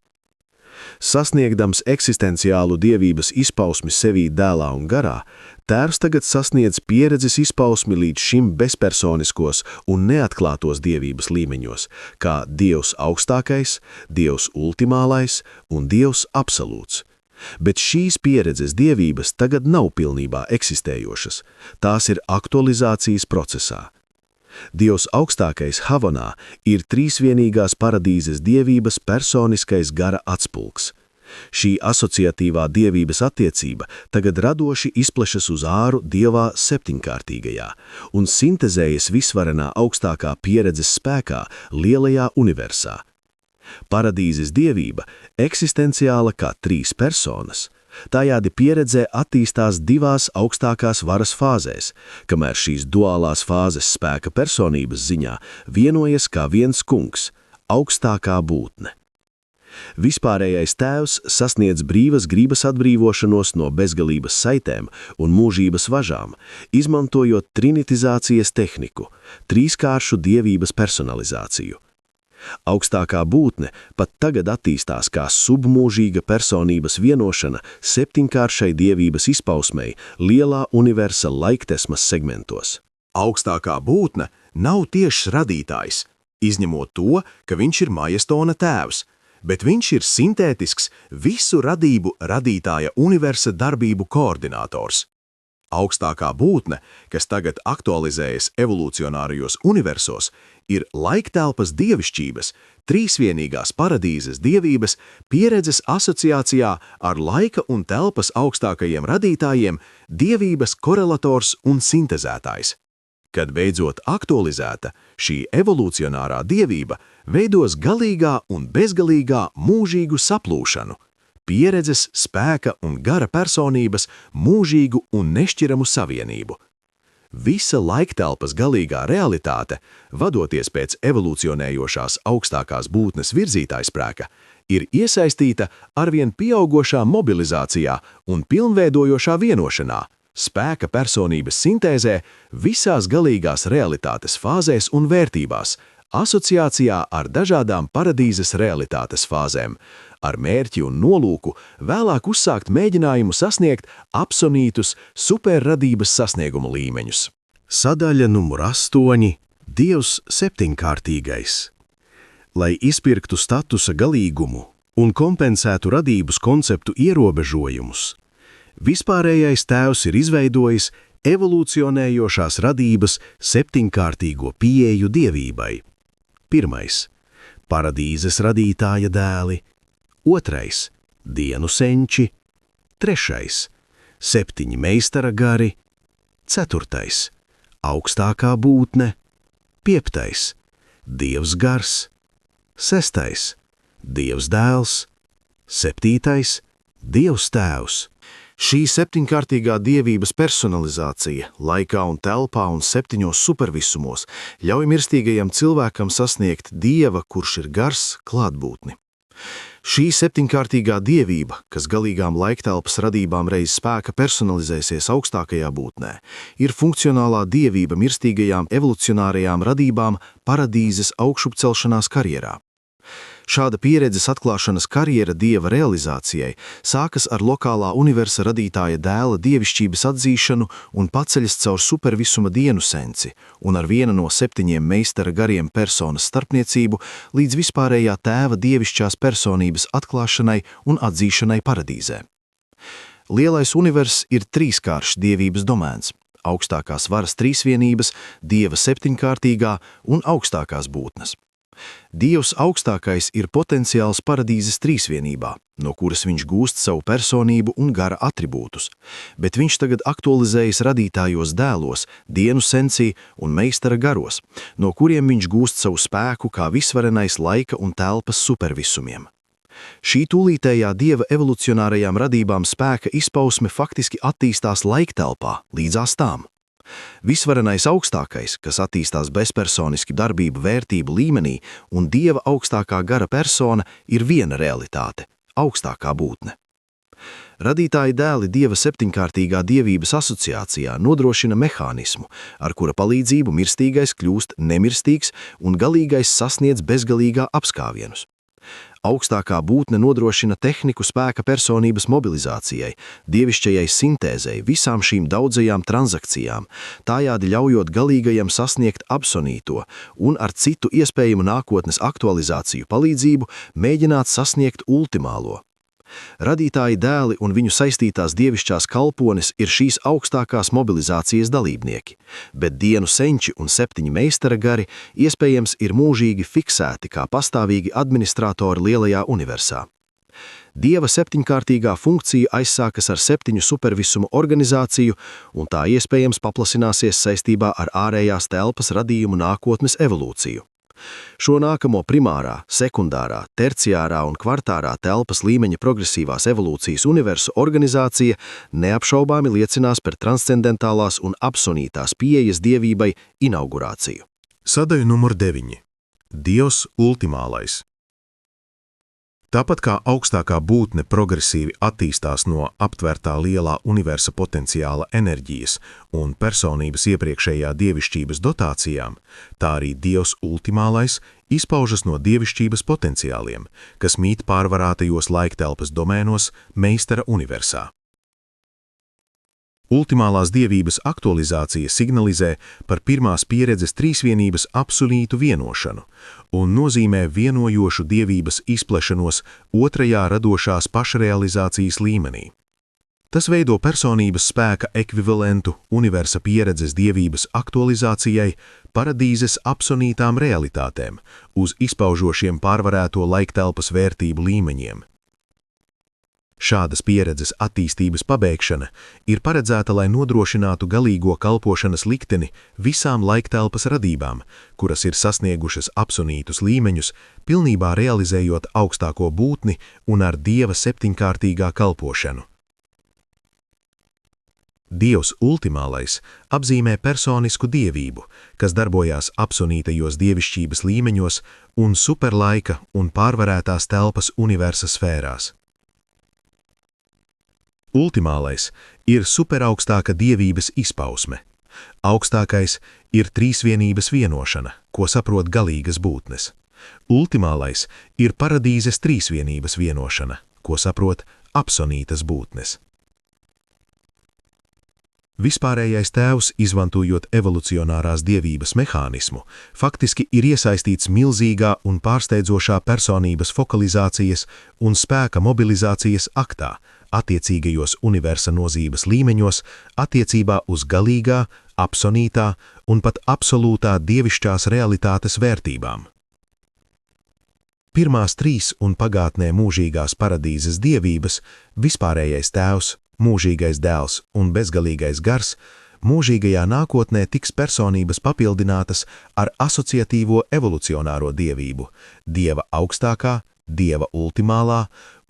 Sasniegdams eksistenciālu dievības izpausmi sevī dēlā un garā, Tēvs tagad sasniedz pieredzes izpausmi līdz šim bezpersoniskos un neatklātos dievības līmeņos, kā Dievs augstākais, Dievs ultimālais un Dievs absolūts. Bet šīs pieredzes dievības tagad nav pilnībā eksistējošas, tās ir aktualizācijas procesā. Dievs augstākais Havanā ir trīsvienīgās paradīzes dievības personiskais gara atspulks. Šī asociatīvā dievības attiecība tagad radoši izplešas uz āru Dievā septiņkārtīgajā un sintezējas visvarenā augstākā pieredzes spēkā lielajā universā. Paradīzes dievība eksistenciāla kā 3 personas. Tājādi pieredzē attīstās 2 augstākās varas fāzēs, kamēr šīs duālās fāzes spēka personības ziņā vienojas kā viens kungs, augstākā būtne. Vispārējais tēvs sasniedz brīvas gribas atbrīvošanos no bezgalības saitēm un mūžības važām, izmantojot trinitizācijas tehniku, 3kāršu dievības personalizāciju. Augstākā būtne pat tagad attīstās kā submūžīga personības vienošana 7kāršai dievības izpausmei lielā universa laiktesmas segmentos. Augstākā būtne nav tiešs radītājs, izņemot to, ka viņš ir Majestona tēvs, bet viņš ir sintētisks visu radību radītāja universa darbību koordinators. Augstākā būtne, kas tagad aktualizējas evolucionārajos universos, ir laiktelpas dievišķības, trīsvienīgās paradīzes dievības pieredzes asociācijā ar laika un telpas augstākajiem radītājiem dievības korelators un sintezētājs. Kad beidzot aktualizēta, šī evolucionārā dievība veidos galīgā un bezgalīgā mūžīgu saplūšanu, pieredzes, spēka un gara personības mūžīgu un nešķiramu savienību. Visa laiktelpas galīgā realitāte, vadoties pēc evolucionējošās augstākās būtnes virzītājspēka, ir iesaistīta arvien pieaugošā mobilizācijā un pilnveidojošā vienošanā, spēka personības sintēzē visās galīgās realitātes fāzēs un vērtībās, asociācijā ar dažādām paradīzes realitātes fāzēm, ar mērķi un nolūku vēlāk uzsākt mēģinājumu sasniegt apsonītus superradības sasniegumu līmeņus. Sadaļa numur 8 – Dievs septiņkārtīgais. Lai izpirktu statusa galīgumu un kompensētu radības konceptu ierobežojumus, vispārējais tēvs ir izveidojis evolūcionējošās radības septiņkārtīgo pieeju dievībai. 1. Paradīzes radītāja dēli, 2. Dienu senči, 3. 7 meistara gari, 4. Augstākā būtne, 5. Dievs gars, 6. Dievs dēls, 7. Dievs tēvs. Šī septiņkārtīgā dievības personalizācija laikā un telpā un 7 supervisumos ļauj mirstīgajam cilvēkam sasniegt Dieva, kurš ir gars, klātbūtni. Šī septiņkārtīgā dievība, kas galīgām laiktelpas radībām reiz spēka personalizēsies augstākajā būtnē, ir funkcionālā dievība mirstīgajām evolucionārajām radībām paradīzes augšupcelšanās karjerā. Šāda pieredzes atklāšanas karjera dieva realizācijai sākas ar lokālā universa radītāja dēla dievišķības atzīšanu un paceļas caur supervisuma dienu senci un ar viena no 7 meistara gariem personas starpniecību līdz vispārējā tēva dievišķās personības atklāšanai un atzīšanai paradīzē. Lielais univers ir trīskāršs dievības domēns – augstākās varas trīsvienības, dieva septiņkārtīgā un augstākās būtnes. Dievs augstākais ir potenciāls paradīzes trīsvienībā, no kuras viņš gūst savu personību un gara atribūtus, bet viņš tagad aktualizējas radītājos dēlos, dienu sensī un meistara garos, no kuriem viņš gūst savu spēku kā visvarenais laika un telpas supervisumiem. Šī tūlītējā dieva evolucionārajām radībām spēka izpausme faktiski attīstās laiktelpā līdzās tām. Visvarenais augstākais, kas attīstās bezpersoniski darbību vērtību līmenī, un dieva augstākā gara persona ir viena realitāte – augstākā būtne. Radītāji dēli dieva septiņkārtīgā dievības asociācijā nodrošina mehānismu, ar kura palīdzību mirstīgais kļūst nemirstīgs un galīgais sasniedz bezgalīgā apskāvienus. Augstākā būtne nodrošina tehniku spēka personības mobilizācijai, dievišķajai sintēzei, visām šīm daudzajām transakcijām, tājādi ļaujot galīgajam sasniegt absolūto un ar citu iespējamu nākotnes aktualizāciju palīdzību mēģināt sasniegt ultimālo. Radītāji dēli un viņu saistītās dievišķās kalpones ir šīs augstākās mobilizācijas dalībnieki, bet dienu senči un 7 meistara gari iespējams ir mūžīgi fiksēti kā pastāvīgi administratori lielajā universā. Dieva septiņkārtīgā funkcija aizsākas ar 7 supervisumu organizāciju, un tā iespējams paplasināsies saistībā ar ārējās telpas radījumu nākotnes evolūciju. Šo nākamo primārā, sekundārā, terciārā un kvartārā telpas līmeņa progresīvās evolūcijas universu organizācija neapšaubāmi liecinās par transcendentālās un absolūtās pieejas dievībai inaugurāciju. Sadaļa numur 9 – Dievs ultimālais. Tāpat kā augstākā būtne progresīvi attīstās no aptvērtā lielā universa potenciāla enerģijas un personības iepriekšējā dievišķības dotācijām, tā arī Dievs ultimālais izpaužas no dievišķības potenciāliem, kas mīt pārvarātajos laiktelpas domēnos meistara universā. Ultimālās dievības aktualizācija signalizē par pirmās pieredzes trīsvienības absolūtu vienošanu un nozīmē vienojošu dievības izplešanos otrajā radošās pašrealizācijas līmenī. Tas veido personības spēka ekvivalentu universa pieredzes dievības aktualizācijai paradīzes absolūtām realitātēm uz izpaužošiem pārvarēto laiktelpas vērtību līmeņiem. Šādas pieredzes attīstības pabeigšana ir paredzēta, lai nodrošinātu galīgo kalpošanas likteni visām laiktelpas radībām, kuras ir sasniegušas absolūtus līmeņus, pilnībā realizējot augstāko būtni un ar dieva septiņkārtīgā kalpošanu. Dievs ultimālais apzīmē personisku dievību, kas darbojās absolūtajos dievišķības līmeņos un superlaika un pārvarētās telpas universa sfērās. Ultimālais ir superaugstāka dievības izpausme. Augstākais ir trīsvienības vienošana, ko saprot galīgas būtnes. Ultimālais ir paradīzes trīsvienības vienošana, ko saprot apsonītas būtnes. Vispārējais tēvs, izmantojot evolucionārās dievības mehānismu, faktiski ir iesaistīts milzīgā un pārsteidzošā personības fokalizācijas un spēka mobilizācijas aktā, attiecīgajos universa nozīmes līmeņos, attiecībā uz galīgā, apsonītā un pat absolūtā dievišķās realitātes vērtībām. Pirmās trīs un pagātnē mūžīgās paradīzes dievības, vispārējais tēvs, mūžīgais dēls un bezgalīgais gars, mūžīgajā nākotnē tiks personības papildinātas ar asociatīvo evolucionāro dievību, dieva augstākā, dieva ultimālā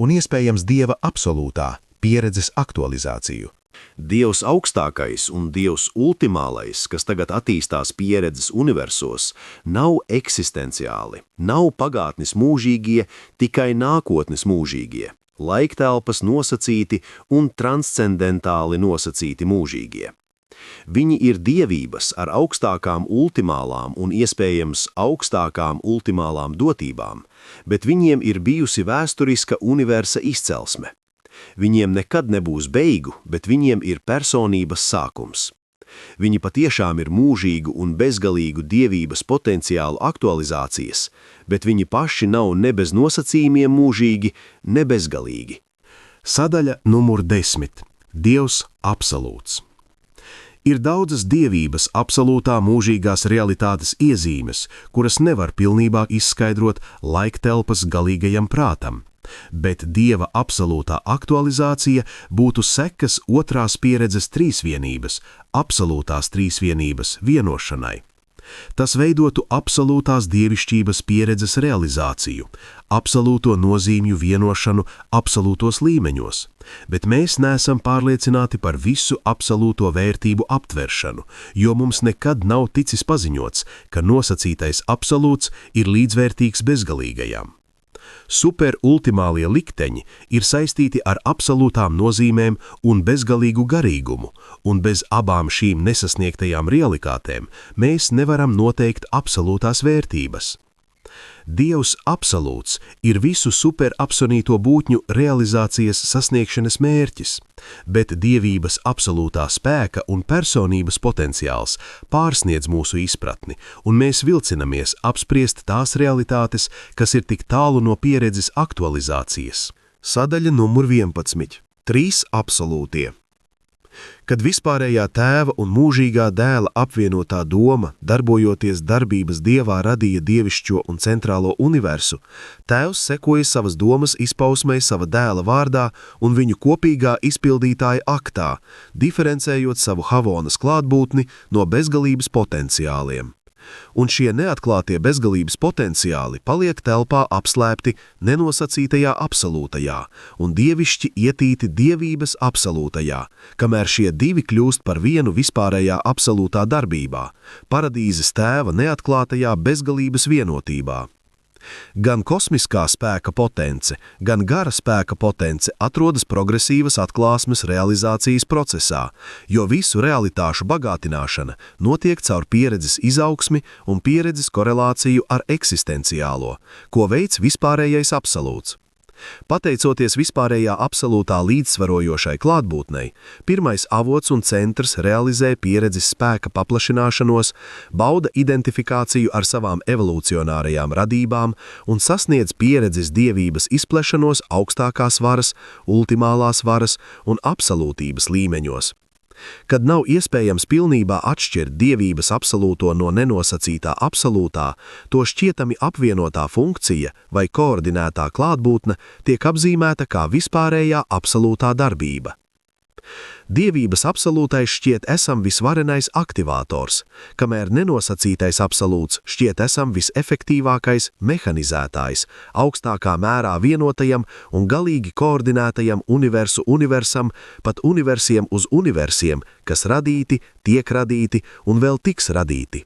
un iespējams dieva absolūtā pieredzes aktualizāciju. Dievs augstākais un Dievs ultimālais, kas tagad attīstās pieredzes universos, nav eksistenciāli, nav pagātnes mūžīgie, tikai nākotnes mūžīgie, laiktelpas nosacīti un transcendentāli nosacīti mūžīgie. Viņi ir dievības ar augstākām ultimālām un iespējams augstākām ultimālām dotībām, bet viņiem ir bijusi vēsturiska universa izcelsme. Viņiem nekad nebūs beigu, bet viņiem ir personības sākums. Viņi patiešām ir mūžīgu un bezgalīgu dievības potenciālu aktualizācijas, bet viņi paši nav ne bez nosacījumiem mūžīgi, ne bezgalīgi. Sadaļa numur 10. Dievs absolūts. Ir daudzas dievības absolūtā mūžīgās realitātes iezīmes, kuras nevar pilnībā izskaidrot laiktelpas galīgajam prātam, bet dieva absolūtā aktualizācija būtu sekas otrās pieredzes trīsvienības, absolūtās trīsvienības vienošanai. Tas veidotu absolūtās dievišķības pieredzes realizāciju, absolūto nozīmju vienošanu absolūtos līmeņos, bet mēs neesam pārliecināti par visu absolūto vērtību aptveršanu, jo mums nekad nav ticis paziņots, ka nosacītais absolūts ir līdzvērtīgs bezgalīgajam. Superultimālie likteņi ir saistīti ar absolūtām nozīmēm un bezgalīgu garīgumu, un bez abām šīm nesasniegtajām realitātēm mēs nevaram noteikt absolūtās vērtības. Dievs absolūts ir visu superabsonīto būtņu realizācijas sasniegšanas mērķis, bet dievības absolūtā spēka un personības potenciāls pārsniedz mūsu izpratni, un mēs vilcinamies apspriest tās realitātes, kas ir tik tālu no pieredzes aktualizācijas. Sadaļa numur 11. Trīs absolūtie. Kad vispārējā tēva un mūžīgā dēla apvienotā doma, darbojoties darbības dievā, radīja dievišķo un centrālo universu, tēvs sekoja savas domas izpausmei sava dēla vārdā un viņu kopīgā izpildītāja aktā, diferencējot savu Havonas klātbūtni no bezgalības potenciāliem. Un šie neatklātie bezgalības potenciāli paliek telpā apslēpti nenosacītajā absolūtajā un dievišķi ietīti dievības absolūtajā, kamēr šie divi kļūst par vienu vispārējā absolūtā darbībā, paradīzes tēva neatklātajā bezgalības vienotībā. Gan kosmiskā spēka potence, gan gara spēka potence atrodas progresīvas atklāsmes realizācijas procesā, jo visu realitāšu bagātināšana notiek caur pieredzes izaugsmi un pieredzes korelāciju ar eksistenciālo, ko veids vispārējais absolūts. Pateicoties vispārējā absolūtā līdzsvarojošai klātbūtnei, pirmais avots un centrs realizē pieredzes spēka paplašināšanos, bauda identifikāciju ar savām evolūcionārajām radībām un sasniedz pieredzes dievības izplešanos augstākās varas, ultimālās varas un absolūtības līmeņos. Kad nav iespējams pilnībā atšķirt dievības absolūto no nenosacītā absolūtā, to šķietami apvienotā funkcija vai koordinētā klātbūtne tiek apzīmēta kā vispārējā absolūtā darbība. Dievības absolūtais šķiet esam visvarenais aktivators, kamēr nenosacītais absolūts šķiet esam visefektīvākais mehanizētājs, augstākā mērā vienotajam un galīgi koordinētajam universam, pat universiem uz universiem, kas radīti, tiek radīti un vēl tiks radīti.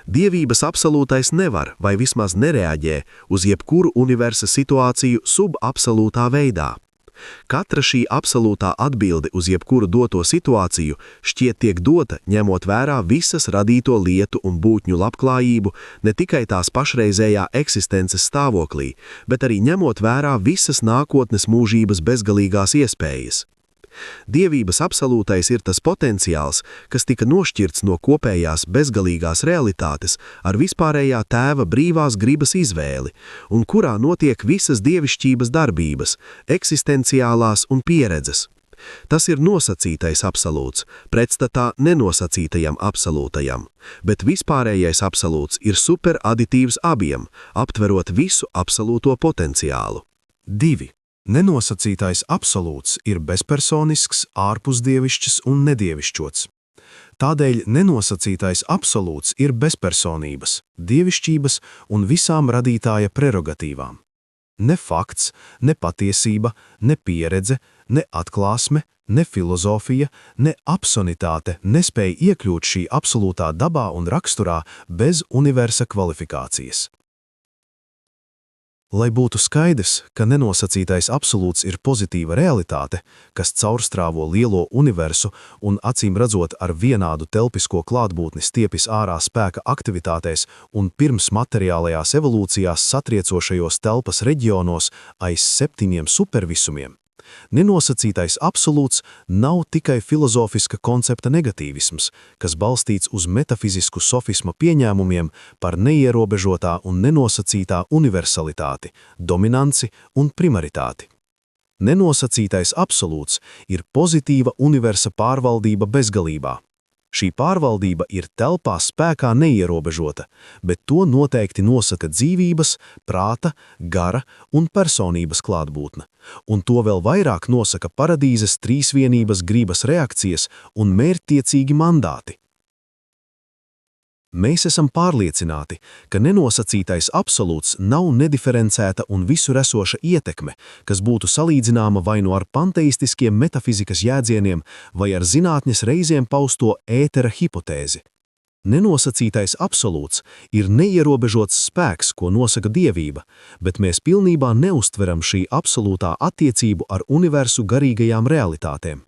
Dievības absolūtais nevar vai vismaz nereaģē uz jebkuru universa situāciju subabsolūtā veidā. Katra šī absolūtā atbilde uz jebkuru doto situāciju šķiet tiek dota, ņemot vērā visas radīto lietu un būtņu labklājību, ne tikai tās pašreizējā eksistences stāvoklī, bet arī ņemot vērā visas nākotnes mūžības bezgalīgās iespējas. Dievības absolūtais ir tas potenciāls, kas tika nošķirts no kopējās bezgalīgās realitātes ar vispārējā tēva brīvās gribas izvēli, un kurā notiek visas dievišķības darbības, eksistenciālās un pieredzes. Tas ir nosacītais absolūts, pretstatā nenosacītajam absolūtajam, bet vispārējais absolūts ir superaditīvs abiem, aptverot visu absolūto potenciālu. 2. Nenosacītais absolūts ir bezpersonisks, ārpusdievišķs un nedievišķots. Tādēļ nenosacītais absolūts ir bezpersonības, dievišķības un visām radītāja prerogatīvām. Ne fakts, ne patiesība, ne pieredze, ne atklāsme, ne filozofija, ne absonitāte nespēja iekļūt šī absolūtā dabā un raksturā bez universa kvalifikācijas. Lai būtu skaidrs, ka nenosacītais absolūts ir pozitīva realitāte, kas caurstrāvo lielo universu un acīm redzot ar vienādu telpisko klātbūtni stiepjas ārā spēka aktivitātēs un pirms materiālajās evolūcijās satriecošajos telpas reģionos aiz 7 supervisumiem, nenosacītais absolūts nav tikai filozofiska koncepta negatīvisms, kas balstīts uz metafizisku sofisma pieņēmumiem par neierobežotā un nenosacītā universalitāti, dominanci un primaritāti. Nenosacītais absolūts ir pozitīva universa pārvaldība bezgalībā. Šī pārvaldība ir telpā spēkā neierobežota, bet to noteikti nosaka dzīvības, prāta, gara un personības klātbūtne, un to vēl vairāk nosaka paradīzes trīsvienības gribas reakcijas un mērķtiecīgi mandāti. Mēs esam pārliecināti, ka nenosacītais absolūts nav nediferencēta un visur esoša ietekme, kas būtu salīdzināma vai nu ar panteistiskiem metafizikas jēdzieniem vai ar zinātnes reizēm pausto ētera hipotēzi. Nenosacītais absolūts ir neierobežots spēks, ko nosaka dievība, bet mēs pilnībā neustveram šī absolūtā attiecību ar universu garīgajām realitātēm.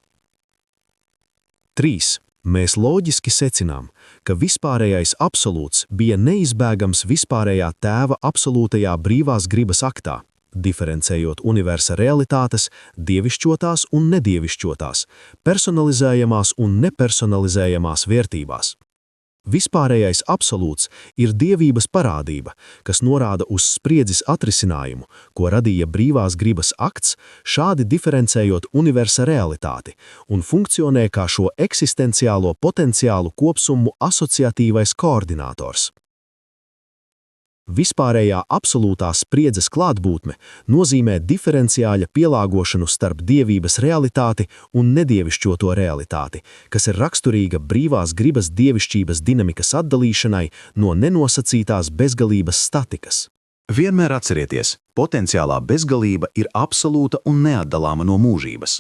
3. Mēs loģiski secinām, ka vispārējais absolūts bija neizbēgams vispārējā tēva absolūtajā brīvās gribas aktā, diferencējot universa realitātes, dievišķotās un nedievišķotās, personalizējamās un nepersonalizējamās vērtībās. Vispārējais absolūts ir dievības parādība, kas norāda uz spriedzes atrisinājumu, ko radīja brīvās gribas akts, šādi diferencējot universa realitāti, un funkcionē kā šo eksistenciālo potenciālu kopsumu asociatīvais koordinators. Vispārējā absolūtā spriedzes klātbūtne nozīmē diferenciāļa pielāgošanu starp dievības realitāti un nedievišķoto realitāti, kas ir raksturīga brīvās gribas dievišķības dinamikas atdalīšanai no nenosacītās bezgalības statikas. Vienmēr atcerieties, potenciālā bezgalība ir absolūta un neatdalāma no mūžības.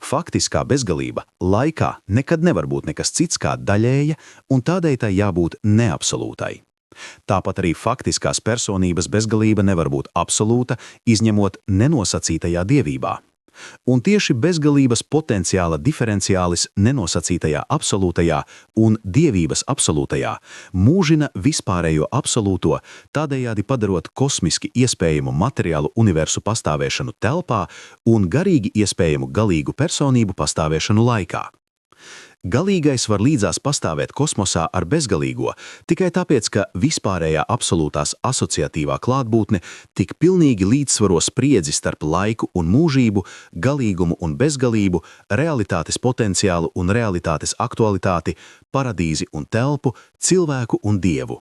Faktiskā bezgalība laikā nekad nevar būt nekas cits kā daļēja, un tādēļ tai jābūt neabsolūtai. Tāpat arī faktiskās personības bezgalība nevar būt absolūta, izņemot nenosacītajā dievībā. Un tieši bezgalības potenciāla diferenciālis nenosacītajā absolūtajā un dievības absolūtajā mūžina vispārējo absolūto, tādējādi padarot kosmiski iespējamu materiālu universu pastāvēšanu telpā un garīgi iespējamu galīgu personību pastāvēšanu laikā. Galīgais var līdzās pastāvēt kosmosā ar bezgalīgo, tikai tāpēc, ka vispārējā absolūtās asociatīvā klātbūtne tik pilnīgi līdzsvaro spriedzi starp laiku un mūžību, galīgumu un bezgalību, realitātes potenciālu un realitātes aktualitāti, paradīzi un telpu, cilvēku un dievu.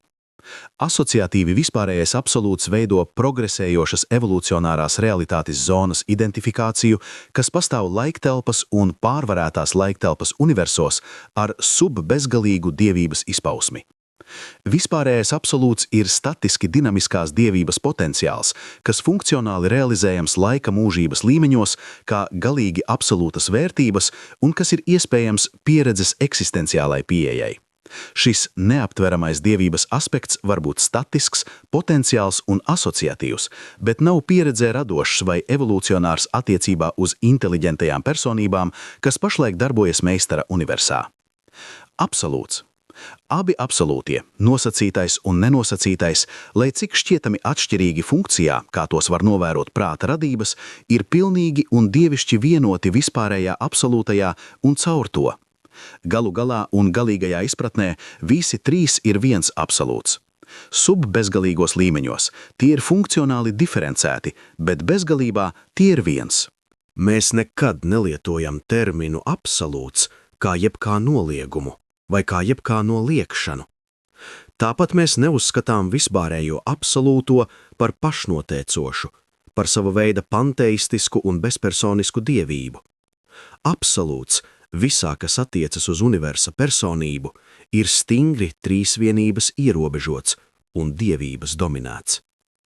Asociatīvi vispārējais absolūts veido progresējošas evolucionārās realitātes zonas identifikāciju, kas pastāv laiktelpas un pārvarētās laiktelpas universos ar subbezgalīgu dievības izpausmi. Vispārējais absolūts ir statiski dinamiskās dievības potenciāls, kas funkcionāli realizējams laika mūžības līmeņos kā galīgi absolūtas vērtības un kas ir iespējams pieredzes eksistenciālai pieejai. Šis neaptveramais dievības aspekts var būt statisks, potenciāls un asociatīvs, bet nav pieredzē radošs vai evolūcionārs attiecībā uz inteliģentajām personībām, kas pašlaik darbojas meistara universā. Absolūts. Abi absolūtie, nosacītais un nenosacītais, lai cik šķietami atšķirīgi funkcijā, kā tos var novērot prāta radības, ir pilnīgi un dievišķi vienoti vispārējā absolūtajā un caur to. Galu galā un galīgajā izpratnē visi trīs ir viens absolūts. Subbezgalīgos līmeņos tie ir funkcionāli diferencēti, bet bezgalībā tie ir viens. Mēs nekad nelietojam terminu absolūts kā jebkā noliegumu vai kā jebkā noliekšanu. Tāpat mēs neuzskatām vispārējo absolūto par pašnoteicošu, par sava veida panteistisku un bezpersonisku dievību. Absolūts visā, kas attiecas uz universa personību, ir stingri trīsvienības ierobežots un dievības dominēts.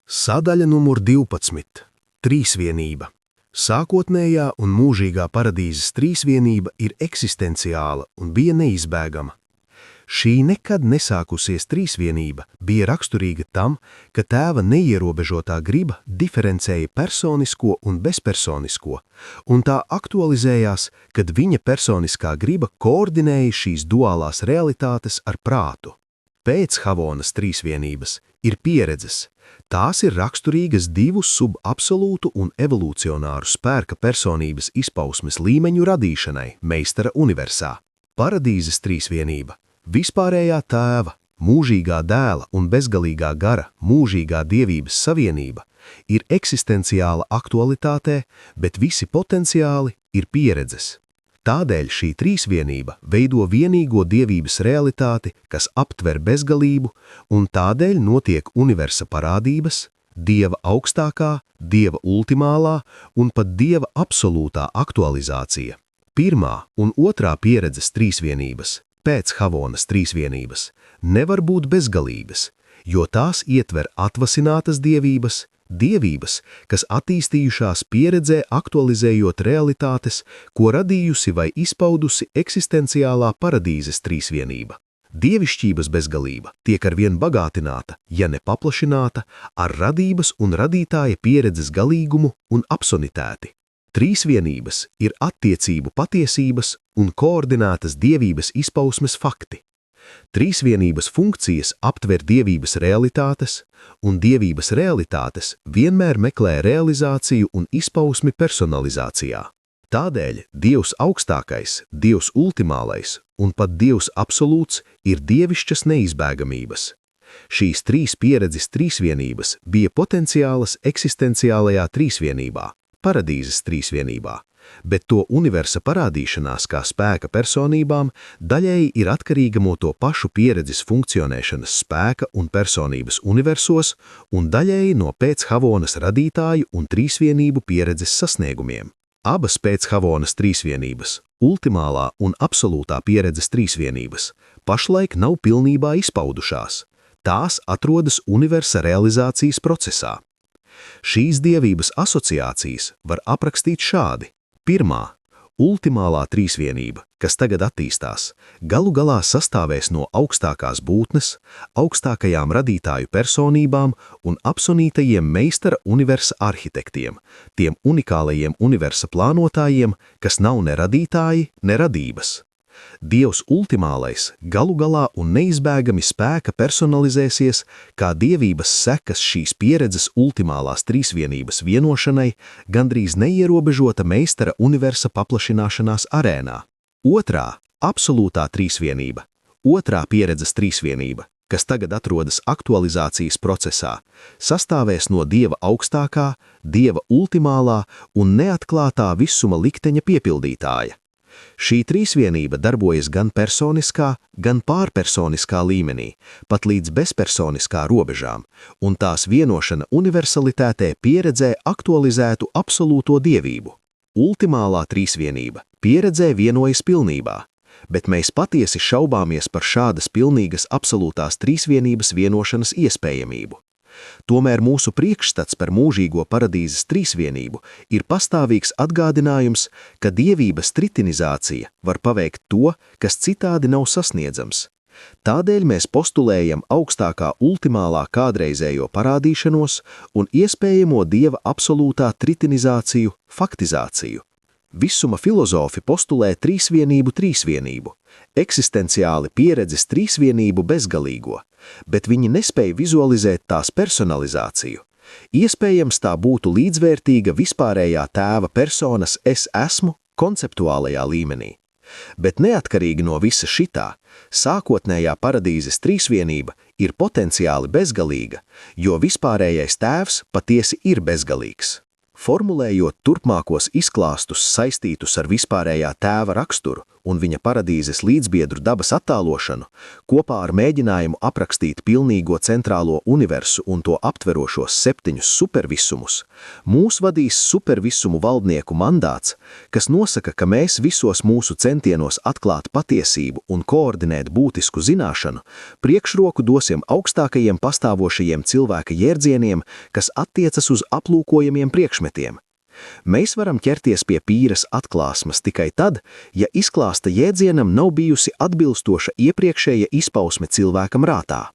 Sadaļa numur 12. Trīsvienība. Sākotnējā un mūžīgā paradīzes trīsvienība ir eksistenciāla un bija neizbēgama. Šī nekad nesākusies trīsvienība bija raksturīga tam, ka tēva neierobežotā griba diferencēja personisko un bezpersonisko, un tā aktualizējās, kad viņa personiskā griba koordinēja šīs duālās realitātes ar prātu. Pēc Havonas trīsvienības ir pieredzes. Tās ir raksturīgas divu subabsolūtu un evolūcionāru spēka personības izpausmes līmeņu radīšanai meistara universā. Paradīzes trīsvienība, vispārējā tēva, mūžīgā dēla un bezgalīgā gara mūžīgā dievības savienība ir eksistenciāla aktualitātē, bet visi potenciāli ir pieredzes. Tādēļ šī trīsvienība veido vienīgo dievības realitāti, kas aptver bezgalību, un tādēļ notiek universa parādības, dieva augstākā, dieva ultimālā un pat dieva absolūtā aktualizācija. Pirmā un otrā pieredzes trīsvienības, pēc Havonas trīsvienības, nevar būt bezgalīgas, jo tās ietver atvasinātas dievības, kas attīstījušās pieredzē aktualizējot realitātes, ko radījusi vai izpaudusi eksistenciālā paradīzes trīsvienība. Dievišķības bezgalība tiek arvien bagātināta, ja ne paplašināta, ar radības un radītāja pieredzes galīgumu un absolūtitāti. Trīsvienības ir attiecību patiesības un koordinētas dievības izpausmes fakti. Trīsvienības funkcijas aptver dievības realitātes, un dievības realitātes vienmēr meklē realizāciju un izpausmi personalizācijā. Tādēļ Dievs augstākais, Dievs ultimālais un pat Dievs absolūts ir dievišķas neizbēgamības. Šīs trīs pieredzes trīsvienības bija potenciālas eksistenciālajā trīsvienībā, paradīzes trīsvienībā, bet to universa parādīšanās kā spēka personībām daļēji ir atkarīga no to pašu pieredzes funkcionēšanas spēka un personības universos un daļēji no pēc Havonas radītāju un trīsvienību pieredzes sasniegumiem. Abas pēc Havonas trīsvienības, ultimālā un absolūtā pieredzes trīsvienības, pašlaik nav pilnībā izpaudušās. Tās atrodas universa realizācijas procesā. Šīs dievības asociācijas var aprakstīt šādi. Pirmā, ultimālā trīsvienība, kas tagad attīstās, galu galā sastāvēs no augstākās būtnes, augstākajām radītāju personībām un absolūtajiem meistara universa arhitektiem, tiem unikālajiem universa plānotājiem, kas nav ne radītāji, ne radības. Dievs ultimālais galu galā un neizbēgami spēka personalizēsies kā dievības sekas šīs pieredzes ultimālās trīsvienības vienošanai gandrīz neierobežota meistara universa paplašināšanās arēnā. Otrā, absolūtā trīsvienība, otrā pieredzes trīsvienība, kas tagad atrodas aktualizācijas procesā, sastāvēs no dieva augstākā, dieva ultimālā un neatklātā visuma likteņa piepildītāja. Šī trīsvienība darbojas gan personiskā, gan pārpersoniskā līmenī, pat līdz bezpersoniskā robežām, un tās vienošana universalitātē pieredzē aktualizētu absolūto dievību. Ultimālā trīsvienība pieredzē vienojas pilnībā, bet mēs patiesi šaubāmies par šādas pilnīgas absolūtās trīsvienības vienošanas iespējamību. Tomēr mūsu priekšstats par mūžīgo paradīzes trīsvienību ir pastāvīgs atgādinājums, ka dievības tritinizācija var paveikt to, kas citādi nav sasniedzams. Tādēļ mēs postulējam augstākā ultimālā kādreizējo parādīšanos un iespējamo Dieva absolūtā tritinizāciju, faktizāciju. Visuma filozofi postulē trīsvienību, eksistenciāli pieredzes trīsvienību bezgalīgo, bet viņi nespēja vizualizēt tās personalizāciju. Iespējams, tā būtu līdzvērtīga vispārējā tēva personas es esmu konceptuālajā līmenī. Bet neatkarīgi no visa šitā, sākotnējā paradīzes trīsvienība ir potenciāli bezgalīga, jo vispārējais tēvs patiesi ir bezgalīgs. Formulējot turpmākos izklāstus saistītus ar vispārējā tēva raksturu un viņa paradīzes līdzbiedru dabas attālošanu, kopā ar mēģinājumu aprakstīt pilnīgo centrālo universu un to aptverošos 7 supervisumus, mūs vadīs supervisumu valdnieku mandāts, kas nosaka, ka mēs visos mūsu centienos atklāt patiesību un koordinēt būtisku zināšanu, priekšroku dosim augstākajiem pastāvošajiem cilvēka jēdzieniem, kas attiecas uz aplūkojamiem priekšmetiem. Mēs varam ķerties pie pīras atklāsmes tikai tad, ja izklāsta jēdzienam nav bijusi atbilstoša iepriekšēja izpausme cilvēkam rātā.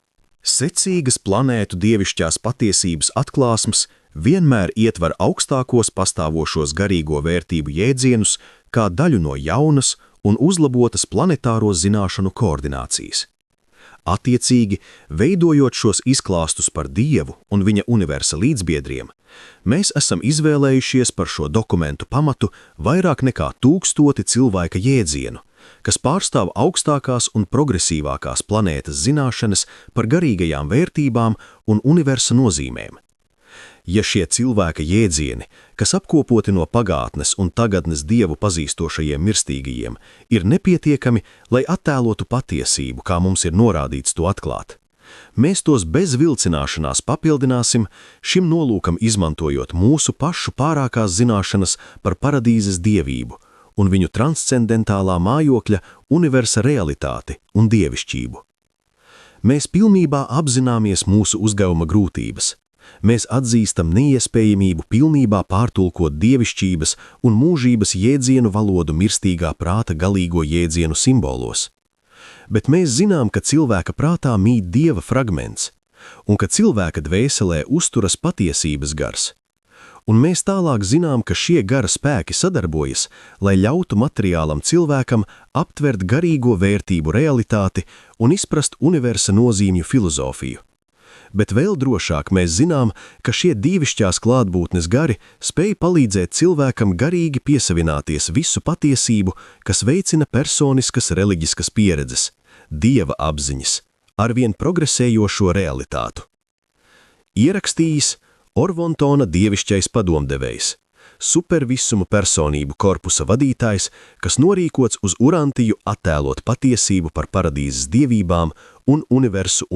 Secīgas planētu dievišķās patiesības atklāsmes vienmēr ietver augstākos pastāvošos garīgo vērtību jēdzienus kā daļu no jaunas un uzlabotas planetāro zināšanu koordinācijas. Attiecīgi, veidojot šos izklāstus par Dievu un viņa universa līdzbiedriem, mēs esam izvēlējušies par šo dokumentu pamatu vairāk nekā 1000 cilvēka jēdzienu, kas pārstāv augstākās un progresīvākās planētas zināšanas par garīgajām vērtībām un universa nozīmēm. Ja šie cilvēka jēdzieni, kas apkopoti no pagātnes un tagadnes Dievu pazīstošajiem mirstīgajiem, ir nepietiekami, lai attēlotu patiesību, kā mums ir norādīts to atklāt, mēs tos bez vilcināšanās papildināsim, šim nolūkam izmantojot mūsu pašu pārākās zināšanas par paradīzes dievību un viņu transcendentālā mājokļa universa realitāti un dievišķību. Mēs pilnībā apzināmies mūsu uzdevuma grūtības. Mēs atzīstam neiespējamību pilnībā pārtulkot dievišķības un mūžības jēdzienu valodu mirstīgā prāta galīgo jēdzienu simbolos. Bet mēs zinām, ka cilvēka prātā mīt Dieva fragments, un ka cilvēka dvēselē uzturas patiesības gars. Un mēs tālāk zinām, ka šie gara spēki sadarbojas, lai ļautu materiālam cilvēkam aptvert garīgo vērtību realitāti un izprast universa nozīmju filozofiju. Bet vēl drošāk mēs zinām, ka šie dievišķās klātbūtnes gari spēj palīdzēt cilvēkam garīgi piesavināties visu patiesību, kas veicina personiskas reliģiskas pieredzes, Dieva apziņas, arvien progresējošo realitātu. Ierakstījis Orvontona dievišķais padomdevējs, supervisumu personību korpusa vadītājs, kas norīkots uz Urantiju attēlot patiesību par paradīzes dievībām un universu.